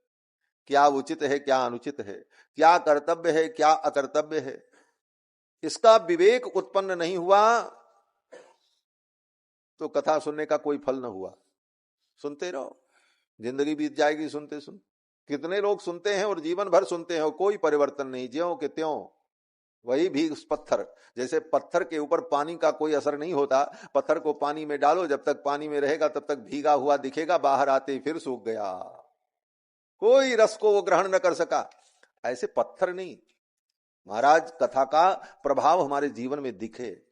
S1: क्या उचित है क्या अनुचित है, क्या कर्तव्य है क्या अकर्तव्य है, इसका विवेक उत्पन्न नहीं हुआ तो कथा सुनने का कोई फल न हुआ। सुनते रहो, जिंदगी बीत जाएगी सुनते सुन। कितने लोग सुनते हैं और जीवन भर सुनते हैं और कोई परिवर्तन नहीं, ज्यों के त्यों वही भी उस पत्थर। जैसे पत्थर के ऊपर पानी का कोई असर नहीं होता, पत्थर को पानी में डालो, जब तक पानी में रहेगा तब तक भीगा हुआ दिखेगा, बाहर आते ही फिर सूख गया, कोई रस को वो ग्रहण न कर सका। ऐसे पत्थर नहीं, महाराज कथा का प्रभाव हमारे जीवन में दिखे,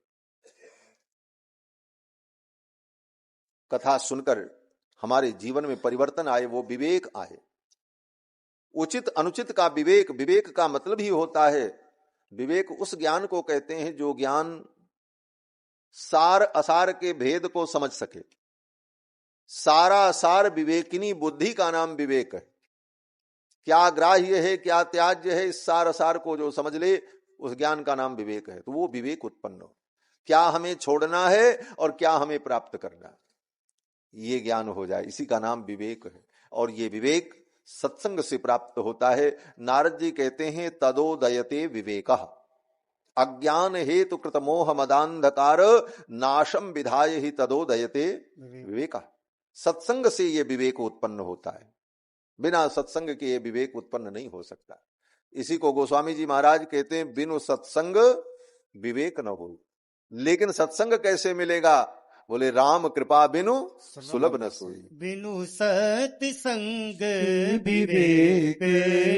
S1: कथा सुनकर हमारे जीवन में परिवर्तन आए, वो विवेक आए। उचित अनुचित का विवेक, विवेक का मतलब ही होता है, विवेक उस ज्ञान को कहते हैं जो ज्ञान सार असार के भेद को समझ सके। सारा सार विवेकिनी बुद्धि का नाम विवेक है। क्या ग्राह्य है क्या त्याज्य है, इस सार असार को जो समझ ले उस ज्ञान का नाम विवेक है। तो वो विवेक उत्पन्न हो, क्या हमें छोड़ना है और क्या हमें प्राप्त करना है, ये ज्ञान हो जाए, इसी का नाम विवेक है। और ये विवेक सत्संग से प्राप्त होता है। नारद जी कहते हैं तदोदयते विवेकः अज्ञान हेतु कृत मोह मदांधकार नाशम विधाय ही तदोदयते विवेकः। सत्संग से ये विवेक उत्पन्न होता है, बिना सत्संग के ये विवेक उत्पन्न नहीं हो सकता। इसी को गोस्वामी जी महाराज कहते हैं बिनु सत्संग विवेक न हो। लेकिन सत्संग कैसे मिलेगा? बोले राम कृपा बिनु सुलभ न सोई।
S2: बिनु सत्संग विवेक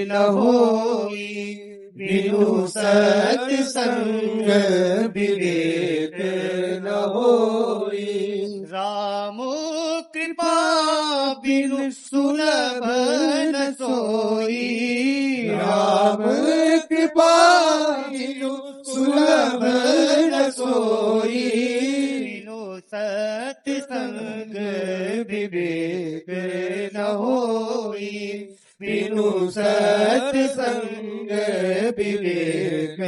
S2: न होई, बिनु सत्संग विवेक न होई। राम कृपा बिनु सुलभ न सोई, राम कृपा बिनु सुलभ न सोई। सत्संग विवेक न होई, बिनु सत्संग विवेक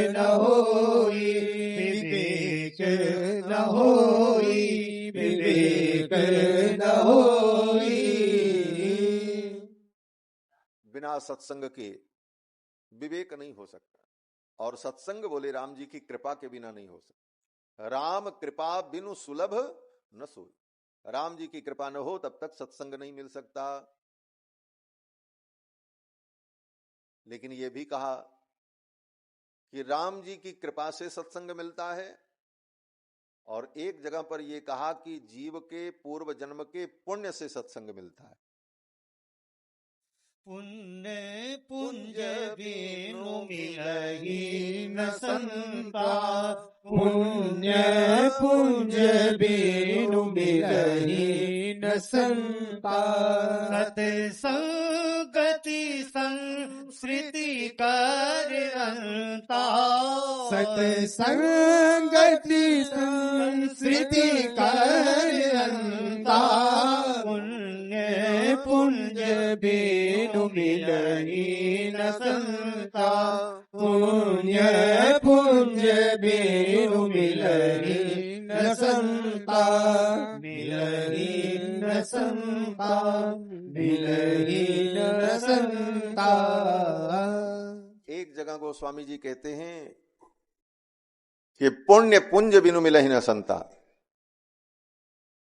S2: न होई, विवेक न होई, विवेक न होई।
S1: बिना सत्संग के विवेक नहीं हो सकता, और सत्संग बोले राम जी की कृपा के बिना नहीं हो सकता। राम कृपा बिनु सुलभ न सोई। राम जी की कृपा न हो तब तक सत्संग नहीं मिल सकता। लेकिन यह भी कहा कि राम जी की कृपा से सत्संग मिलता है, और एक जगह पर यह कहा कि जीव के पूर्व जन्म के पुण्य से सत्संग मिलता है।
S2: पुण्य पुंज बिनु मिलहि न संता, पुण्य पुंज बिनु मिलहि न संता। सत्संगति संस्कृति कर अंता, सत्संगति संस्कृति कर अंता। पुण्य पुंज बिनु मिलहि न संता, पुण्य पुंज बिनु मिलहि न संता, मिलहि न संता, मिलहि न संता।
S1: एक जगह गोस्वामी जी कहते हैं कि पुण्य पुंज बिनु मिलहि न संता,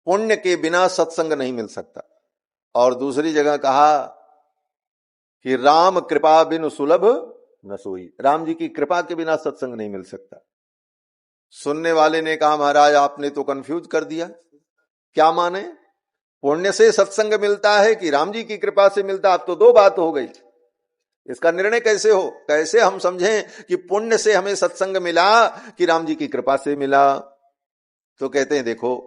S1: पुण्य के बिना सत्संग नहीं मिल सकता। और दूसरी जगह कहा कि राम कृपा बिनु सुलभ न सोई, राम जी की कृपा के बिना सत्संग नहीं मिल सकता। सुनने वाले ने कहा महाराज आपने तो कंफ्यूज कर दिया, क्या माने? पुण्य से सत्संग मिलता है कि राम जी की कृपा से मिलता? अब तो दो बात हो गई, इसका निर्णय कैसे हो? कैसे हम समझें कि पुण्य से हमें सत्संग मिला कि राम जी की कृपा से मिला? तो कहते हैं देखो,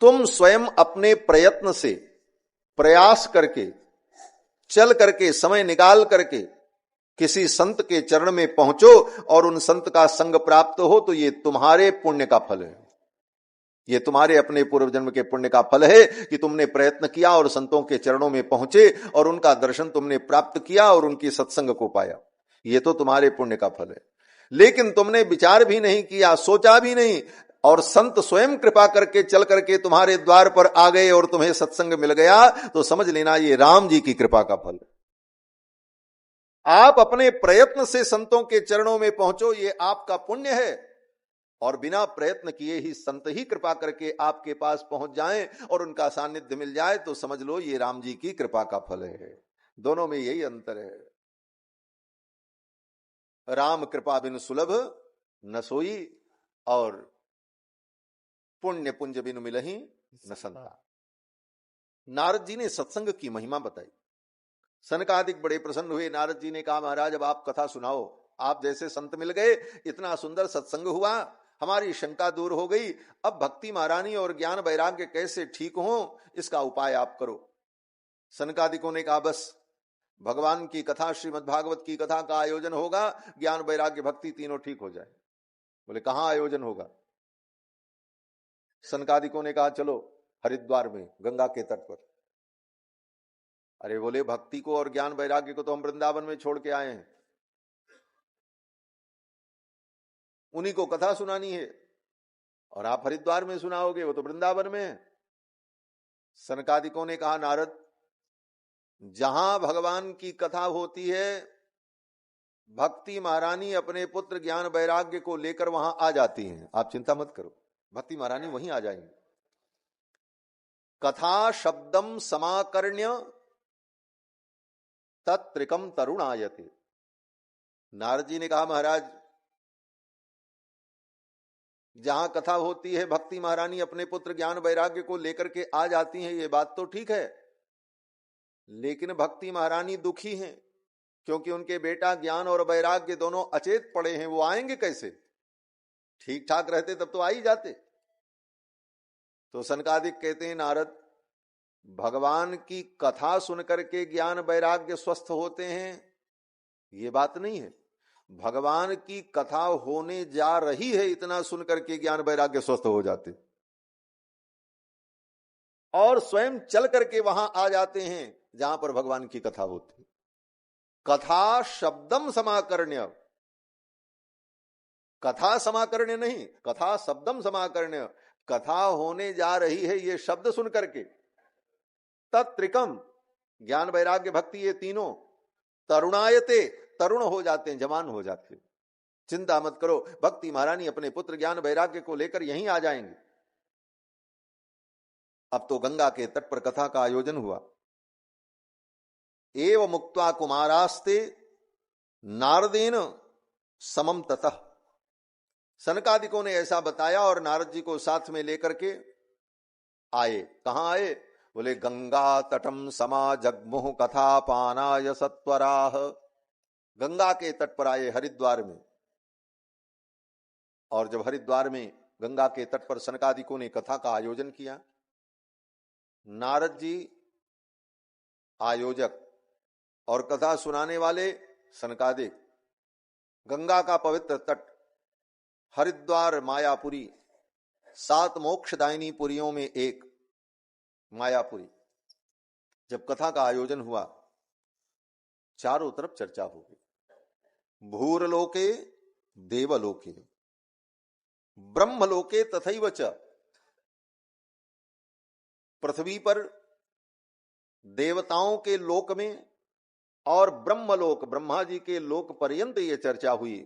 S1: तुम स्वयं अपने प्रयत्न से, प्रयास करके, चल करके, समय निकाल करके किसी संत के चरण में पहुंचो और उन संत का संग प्राप्त हो, तो ये तुम्हारे पुण्य का फल है। ये तुम्हारे अपने पूर्व जन्म के पुण्य का फल है कि तुमने प्रयत्न किया और संतों के चरणों में पहुंचे और उनका दर्शन तुमने प्राप्त किया और उनकी सत्संग को पाया। ये तो तुम्हारे पुण्य का फल है। लेकिन तुमने विचार भी नहीं किया, सोचा भी नहीं, और संत स्वयं कृपा करके चल करके तुम्हारे द्वार पर आ गए और तुम्हें सत्संग मिल गया, तो समझ लेना ये राम जी की कृपा का फल है। आप अपने प्रयत्न से संतों के चरणों में पहुंचो, ये आपका पुण्य है, और बिना प्रयत्न किए ही संत ही कृपा करके आपके पास पहुंच जाएं और उनका सानिध्य मिल जाए तो समझ लो ये राम जी की कृपा का फल है। दोनों में यही अंतर है। राम कृपा बिन सुलभ न सोई और पुण्य पुंज बिन मिलही न संता। नारद जी ने सत्संग की महिमा बताई। सनकादिक बड़े प्रसन्न हुए। नारद जी ने कहा महाराज अब आप कथा सुनाओ, आप जैसे संत मिल गए, इतना सुंदर सत्संग हुआ, हमारी शंका दूर हो गई। अब भक्ति महारानी और ज्ञान वैराग्य कैसे ठीक हो इसका उपाय आप करो। सनकादिकों ने कहा बस भगवान की कथा, श्रीमद् भागवत की कथा का आयोजन होगा, ज्ञान वैराग्य भक्ति तीनों ठीक हो जाए। बोले कहां आयोजन होगा? सनकादिकों ने कहा चलो हरिद्वार में गंगा के तट पर। अरे बोले भक्ति को और ज्ञान वैराग्य को तो हम वृंदावन में छोड़ के आए हैं, उन्हीं को कथा सुनानी है, और आप हरिद्वार में सुनाओगे, वो तो वृंदावन में है। सनकादिकों ने कहा नारद जहां भगवान की कथा होती है भक्ति महारानी अपने पुत्र ज्ञान वैराग्य को लेकर वहां आ जाती हैं, आप चिंता मत करो, भक्ति महारानी वहीं आ जाएंगी। कथा शब्दम समाकर्ण्य तत्रिकम तरुणायते। नारद जी ने कहा महाराज जहां कथा होती है भक्ति महारानी अपने पुत्र ज्ञान वैराग्य को लेकर के आ जाती हैं, ये बात तो ठीक है, लेकिन भक्ति महारानी दुखी हैं क्योंकि उनके बेटा ज्ञान और वैराग्य दोनों अचेत पड़े हैं, वो आएंगे कैसे? ठीक ठाक रहते तब तो आ ही जाते। तो सनकादिक कहते हैं नारद भगवान की कथा सुनकर के ज्ञान वैराग्य स्वस्थ होते हैं ये बात नहीं है, भगवान की कथा होने जा रही है इतना सुनकर के ज्ञान वैराग्य स्वस्थ हो जाते और स्वयं चल करके वहां आ जाते हैं जहां पर भगवान की कथा होती। कथा शब्दम समाकर्ण्य, कथा समाकर्ण्य नहीं, कथा शब्दम समाकर्ण्य, कथा होने जा रही है ये शब्द सुन करके तत्रिकम ज्ञान वैराग्य भक्ति ये तीनों तरुणायते तरुण हो जाते हैं, जवान हो जाते हैं। चिंता मत करो भक्ति महारानी अपने पुत्र ज्ञान वैराग्य को लेकर यहीं आ जाएंगे। अब तो गंगा के तट पर कथा का आयोजन हुआ। एव मुक्त्वा कुमारास्ते नारदेन समम ततः, सनकादिकों ने ऐसा बताया और नारद जी को साथ में लेकर के आए। कहां आए? बोले गंगा तटम समा जगमुह कथा पानाय सत्वराह। गंगा के तट पर आए हरिद्वार में, और जब हरिद्वार में गंगा के तट पर सनकादिकों ने कथा का आयोजन किया, नारद जी आयोजक और कथा सुनाने वाले सनकादिक, गंगा का पवित्र तट हरिद्वार मायापुरी, 7 मोक्षदायिनी पुरियों में एक मायापुरी। जब कथा का आयोजन हुआ चारों तरफ चर्चा हो गई। भूरलोके देवलोके ब्रह्मलोके तथैव च, पृथ्वी पर देवताओं के लोक में और ब्रह्मलोक ब्रह्मा जी के लोक पर्यंत यह चर्चा हुई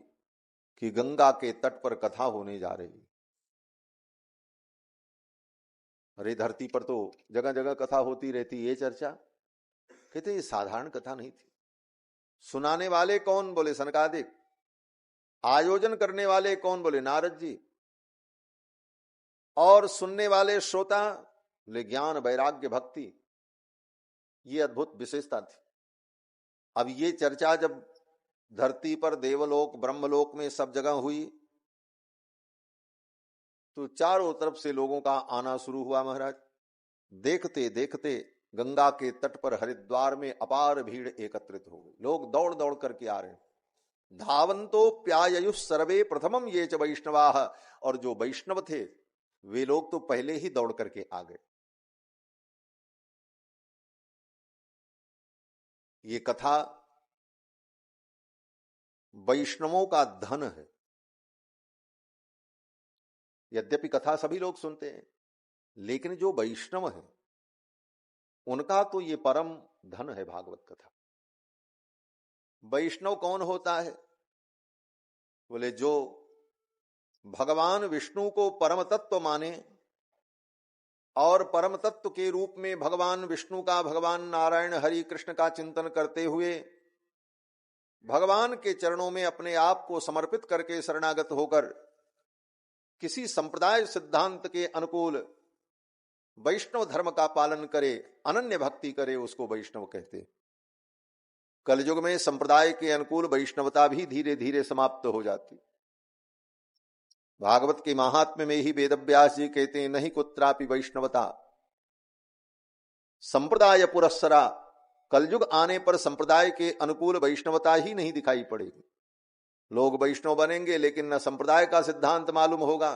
S1: कि गंगा के तट पर कथा होने जा रही। अरे धरती पर तो जगह जगह कथा होती रहती, ये चर्चा कहते ये साधारण कथा नहीं थी। सुनाने वाले कौन? बोले सनकादिक। आयोजन करने वाले कौन? बोले नारद जी। और सुनने वाले श्रोता बोले ज्ञान वैराग्य भक्ति। ये अद्भुत विशेषता थी। अब ये चर्चा जब धरती पर देवलोक ब्रह्मलोक में सब जगह हुई तो चारों तरफ से लोगों का आना शुरू हुआ महाराज। देखते देखते गंगा के तट पर हरिद्वार में अपार भीड़ एकत्रित हो गई। लोग दौड़ दौड़ करके आ रहे हैं। धावंतो प्याययुः सर्वे प्रथमम ये च वैष्णवाः, और जो वैष्णव थे वे लोग तो पहले ही दौड़ करके आ गए। ये कथा वैष्णवों का धन है। यद्यपि कथा सभी लोग सुनते हैं, लेकिन जो वैष्णव है उनका तो ये परम धन है भागवत कथा। वैष्णव कौन होता है? बोले जो भगवान विष्णु को परम तत्व माने और परम तत्व के रूप में भगवान विष्णु का, भगवान नारायण हरि कृष्ण का चिंतन करते हुए भगवान के चरणों में अपने आप को समर्पित करके शरणागत होकर किसी संप्रदाय सिद्धांत के अनुकूल वैष्णव धर्म का पालन करे, अनन्य भक्ति करे, उसको वैष्णव कहते। कलयुग में संप्रदाय के अनुकूल वैष्णवता भी धीरे धीरे समाप्त हो जाती। भागवत के महात्म्य में ही वेदव्यास जी कहते हैं, नहीं कुत्रापि वैष्णवता संप्रदाय पुरस्सरा। कलयुग आने पर संप्रदाय के अनुकूल वैष्णवता ही नहीं दिखाई पड़ेगी। लोग वैष्णव बनेंगे लेकिन न संप्रदाय का सिद्धांत मालूम होगा,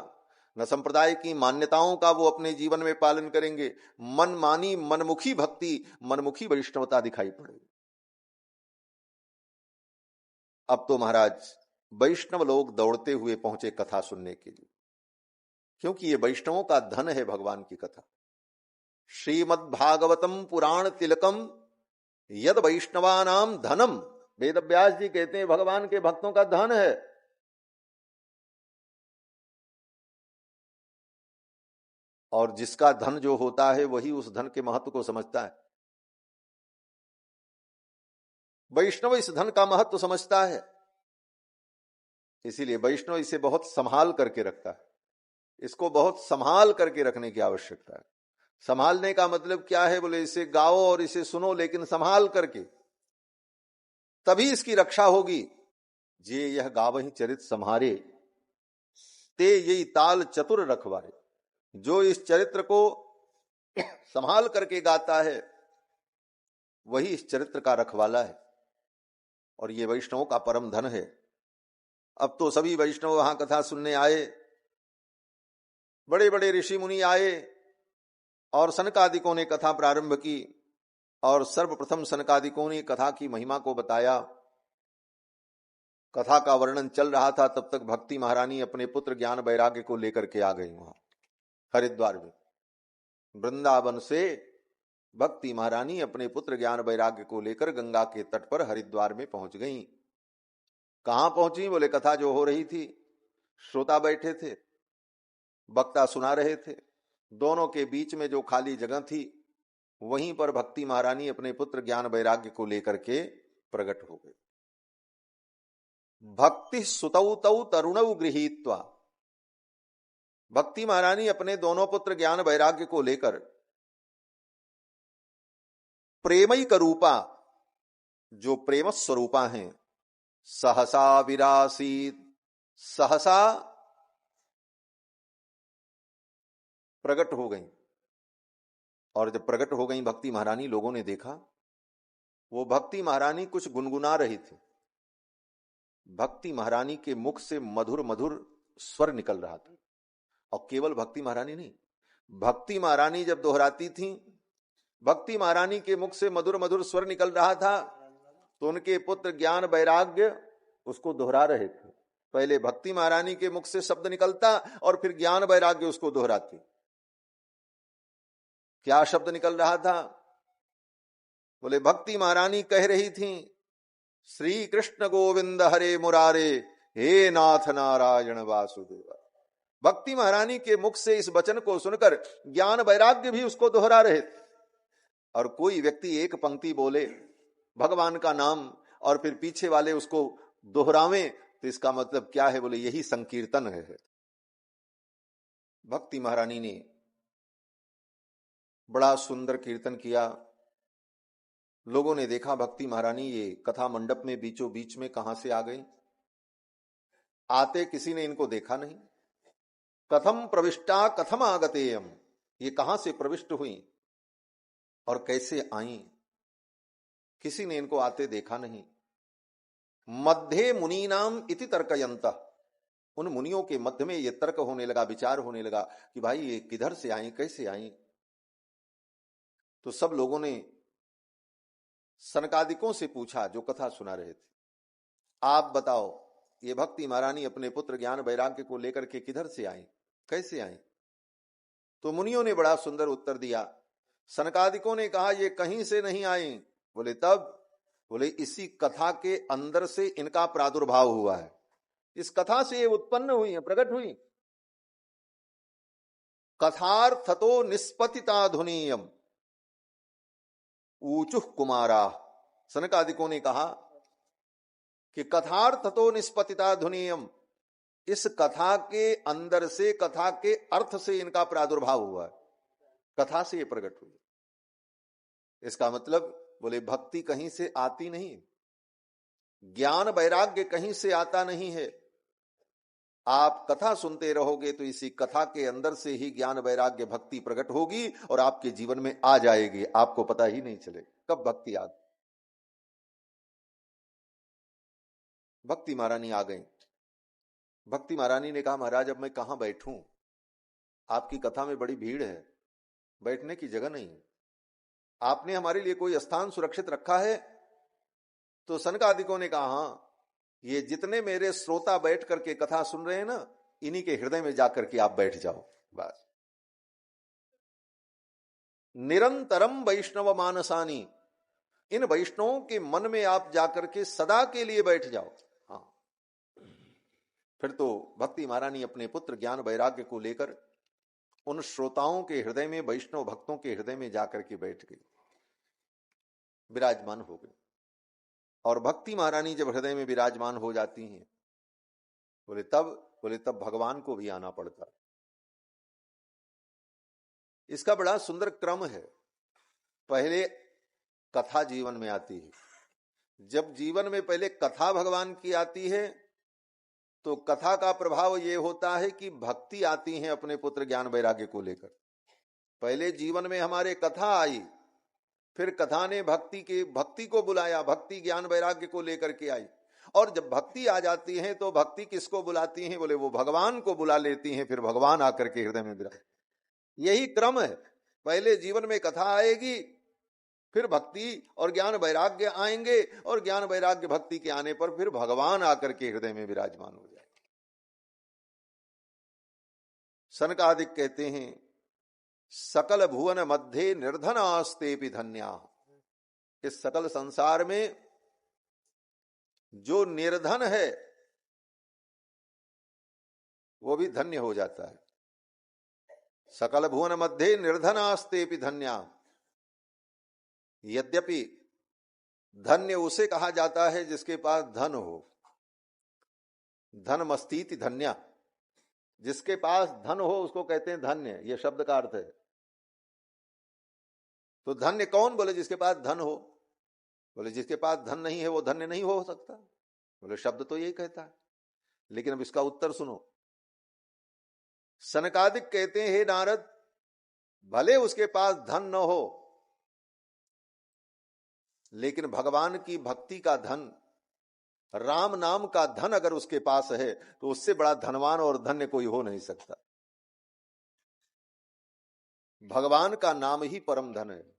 S1: न संप्रदाय की मान्यताओं का वो अपने जीवन में पालन करेंगे। मनमानी, मनमुखी भक्ति, मनमुखी वैष्णवता दिखाई पड़ेगी। अब तो महाराज वैष्णव लोग दौड़ते हुए पहुंचे कथा सुनने के लिए, क्योंकि ये वैष्णवों का धन है भगवान की कथा। श्रीमद् भागवतम पुराण तिलकम यद वैष्णवानाम धनम। वेदव्यास जी कहते हैं भगवान के भक्तों का धन है। और जिसका धन जो होता है वही उस धन के महत्व को समझता है। वैष्णव इस धन का महत्व समझता है, इसीलिए वैष्णव इसे बहुत संभाल करके रखता है। इसको बहुत संभाल करके रखने की आवश्यकता है। संभालने का मतलब क्या है? बोले इसे गाओ और इसे सुनो, लेकिन संभाल करके, तभी इसकी रक्षा होगी। जे यह गावहि चरित संहारे, ते यही ताल चतुर रखवारे। जो इस चरित्र को संभाल करके गाता है वही इस चरित्र का रखवाला है, और ये वैष्णवों का परम धन है। अब तो सभी वैष्णव वहां कथा सुनने आए, बड़े बड़े ऋषि मुनि आए और सनकादिकों ने कथा प्रारंभ की। और सर्वप्रथम सनकादिकों ने कथा की महिमा को बताया। कथा का वर्णन चल रहा था, तब तक भक्ति महारानी अपने पुत्र ज्ञान वैराग्य को लेकर के आ गई। वहां हरिद्वार में वृंदावन से भक्ति महारानी अपने पुत्र ज्ञान वैराग्य को लेकर गंगा के तट पर हरिद्वार में पहुंच गईं। कहां पहुंची? बोले कथा जो हो रही थी, श्रोता बैठे थे, वक्ता सुना रहे थे, दोनों के बीच में जो खाली जगह थी वहीं पर भक्ति महारानी अपने पुत्र ज्ञान वैराग्य को लेकर के प्रकट हो गई। भक्ति सुतौ तौ तरुणौ गृहीत्वा। भक्ति महारानी अपने दोनों पुत्र ज्ञान वैराग्य को लेकर प्रेमैक रूपा, जो प्रेम स्वरूपा हैं, सहसा विरासीत, सहसा प्रकट हो गई। और जब प्रकट हो गई भक्ति महारानी, लोगों ने देखा वो भक्ति महारानी कुछ गुनगुना रही थी। भक्ति महारानी के मुख से मधुर मधुर स्वर निकल रहा था। और केवल भक्ति महारानी नहीं, भक्ति महारानी जब दोहराती थी, भक्ति महारानी के मुख से मधुर मधुर स्वर निकल रहा था, तो उनके पुत्र ज्ञान वैराग्य उसको दोहरा रहे थे। पहले भक्ति महारानी के मुख से शब्द निकलता और फिर ज्ञान वैराग्य उसको दोहराती। क्या शब्द निकल रहा था? बोले भक्ति महारानी कह रही थी, श्री कृष्ण गोविंद हरे मुरारे, हे नाथ नारायण वासुदेव। भक्ति महारानी के मुख से इस वचन को सुनकर ज्ञान वैराग्य भी उसको दोहरा रहे थे। और कोई व्यक्ति एक पंक्ति बोले भगवान का नाम और फिर पीछे वाले उसको दोहरावें, तो इसका मतलब क्या है? बोले यही संकीर्तन है। भक्ति महारानी ने बड़ा सुंदर कीर्तन किया। लोगों ने देखा भक्ति महारानी ये कथा मंडप में बीचों बीच में कहां से आ गई। आते किसी ने इनको देखा नहीं। कथम प्रविष्टा कथम आगतेयम, ये कहां से प्रविष्ट हुई और कैसे आई? किसी ने इनको आते देखा नहीं। मध्य मुनीनाम इति तर्कयंतः, उन मुनियों के मध्य में ये तर्क होने लगा, विचार होने लगा कि भाई ये किधर से आई, कैसे आई। तो सब लोगों ने सनकादिकों से पूछा जो कथा सुना रहे थे, आप बताओ ये भक्ति महारानी अपने पुत्र ज्ञान वैराग्य को लेकर के किधर से आई, कैसे आई? तो मुनियों ने बड़ा सुंदर उत्तर दिया। सनकादिकों ने कहा ये कहीं से नहीं आई। बोले तब? बोले इसी कथा के अंदर से इनका प्रादुर्भाव हुआ है। इस कथा से ये उत्पन्न हुई है, प्रकट हुई। कथार्थतो निष्पतिताधुनीयम ऊचुः कुमारा। सनकादिकों ने कहा कि कथार्थतो निष्पतिताधुनीयम, इस कथा के अंदर से, कथा के अर्थ से इनका प्रादुर्भाव हुआ है, कथा से ये प्रकट हुई। इसका मतलब बोले भक्ति कहीं से आती नहीं, ज्ञान वैराग्य कहीं से आता नहीं है। आप कथा सुनते रहोगे तो इसी कथा के अंदर से ही ज्ञान वैराग्य भक्ति प्रकट होगी और आपके जीवन में आ जाएगी, आपको पता ही नहीं चले कब भक्ति आ गई। भक्ति महारानी आ गई। भक्ति महारानी ने कहा, महाराज अब मैं कहां बैठूं, आपकी कथा में बड़ी भीड़ है, बैठने की जगह नहीं है, आपने हमारे लिए कोई स्थान सुरक्षित रखा है? तो सनकादिकों ने कहा, हां, ये जितने मेरे श्रोता बैठ करके कथा सुन रहे हैं ना, इन्हीं के हृदय में जाकर के आप बैठ जाओ बस। निरंतरम वैष्णव मानसानी, इन वैष्णवों के मन में आप जाकर के सदा के लिए बैठ जाओ। हाँ, फिर तो भक्ति महारानी अपने पुत्र ज्ञान वैराग्य को लेकर उन श्रोताओं के हृदय में, वैष्णव भक्तों के हृदय में जाकर के बैठ गई, विराजमान हो गई। और भक्ति महारानी जब हृदय में विराजमान हो जाती हैं, बोले तब भगवान को भी आना पड़ता है। इसका बड़ा सुंदर क्रम है। पहले कथा जीवन में आती है। जब जीवन में पहले कथा भगवान की आती है तो कथा का प्रभाव यह होता है कि भक्ति आती है अपने पुत्र ज्ञान वैराग्य को लेकर। पहले जीवन में हमारे कथा आई, फिर कथा ने भक्ति को बुलाया, भक्ति ज्ञान वैराग्य को लेकर के आई। और जब भक्ति आ जाती है तो भक्ति किसको बुलाती है? बोले वो भगवान को बुला लेती हैं, फिर भगवान आकर के हृदय में विराज। यही क्रम है। पहले जीवन में कथा आएगी, फिर भक्ति और ज्ञान वैराग्य आएंगे, और ज्ञान वैराग्य भक्ति के आने पर फिर भगवान आकर के हृदय में विराजमान हो जाए। सनकादिक कहते हैं, सकल भुवन मध्य निर्धनास्ते भी धन्या। इस सकल संसार में जो निर्धन है वो भी धन्य हो जाता है। सकल भुवन मध्य निर्धनास्ते भी धन्या। यद्यपि धन्य उसे कहा जाता है जिसके पास धन हो, धनमस्तीति धन्या। जिसके पास धन हो उसको कहते हैं धन्य, यह शब्द का अर्थ है। तो धन्य कौन? बोले जिसके पास धन हो। बोले जिसके पास धन नहीं है वो धन्य नहीं हो सकता। बोले शब्द तो यही कहता है, लेकिन अब इसका उत्तर सुनो। सनकादिक कहते हैं, हे नारद, भले उसके पास धन न हो, लेकिन भगवान की भक्ति का धन, राम नाम का धन अगर उसके पास है तो उससे बड़ा धनवान और धन्य कोई हो नहीं सकता। भगवान का नाम ही परम धन है।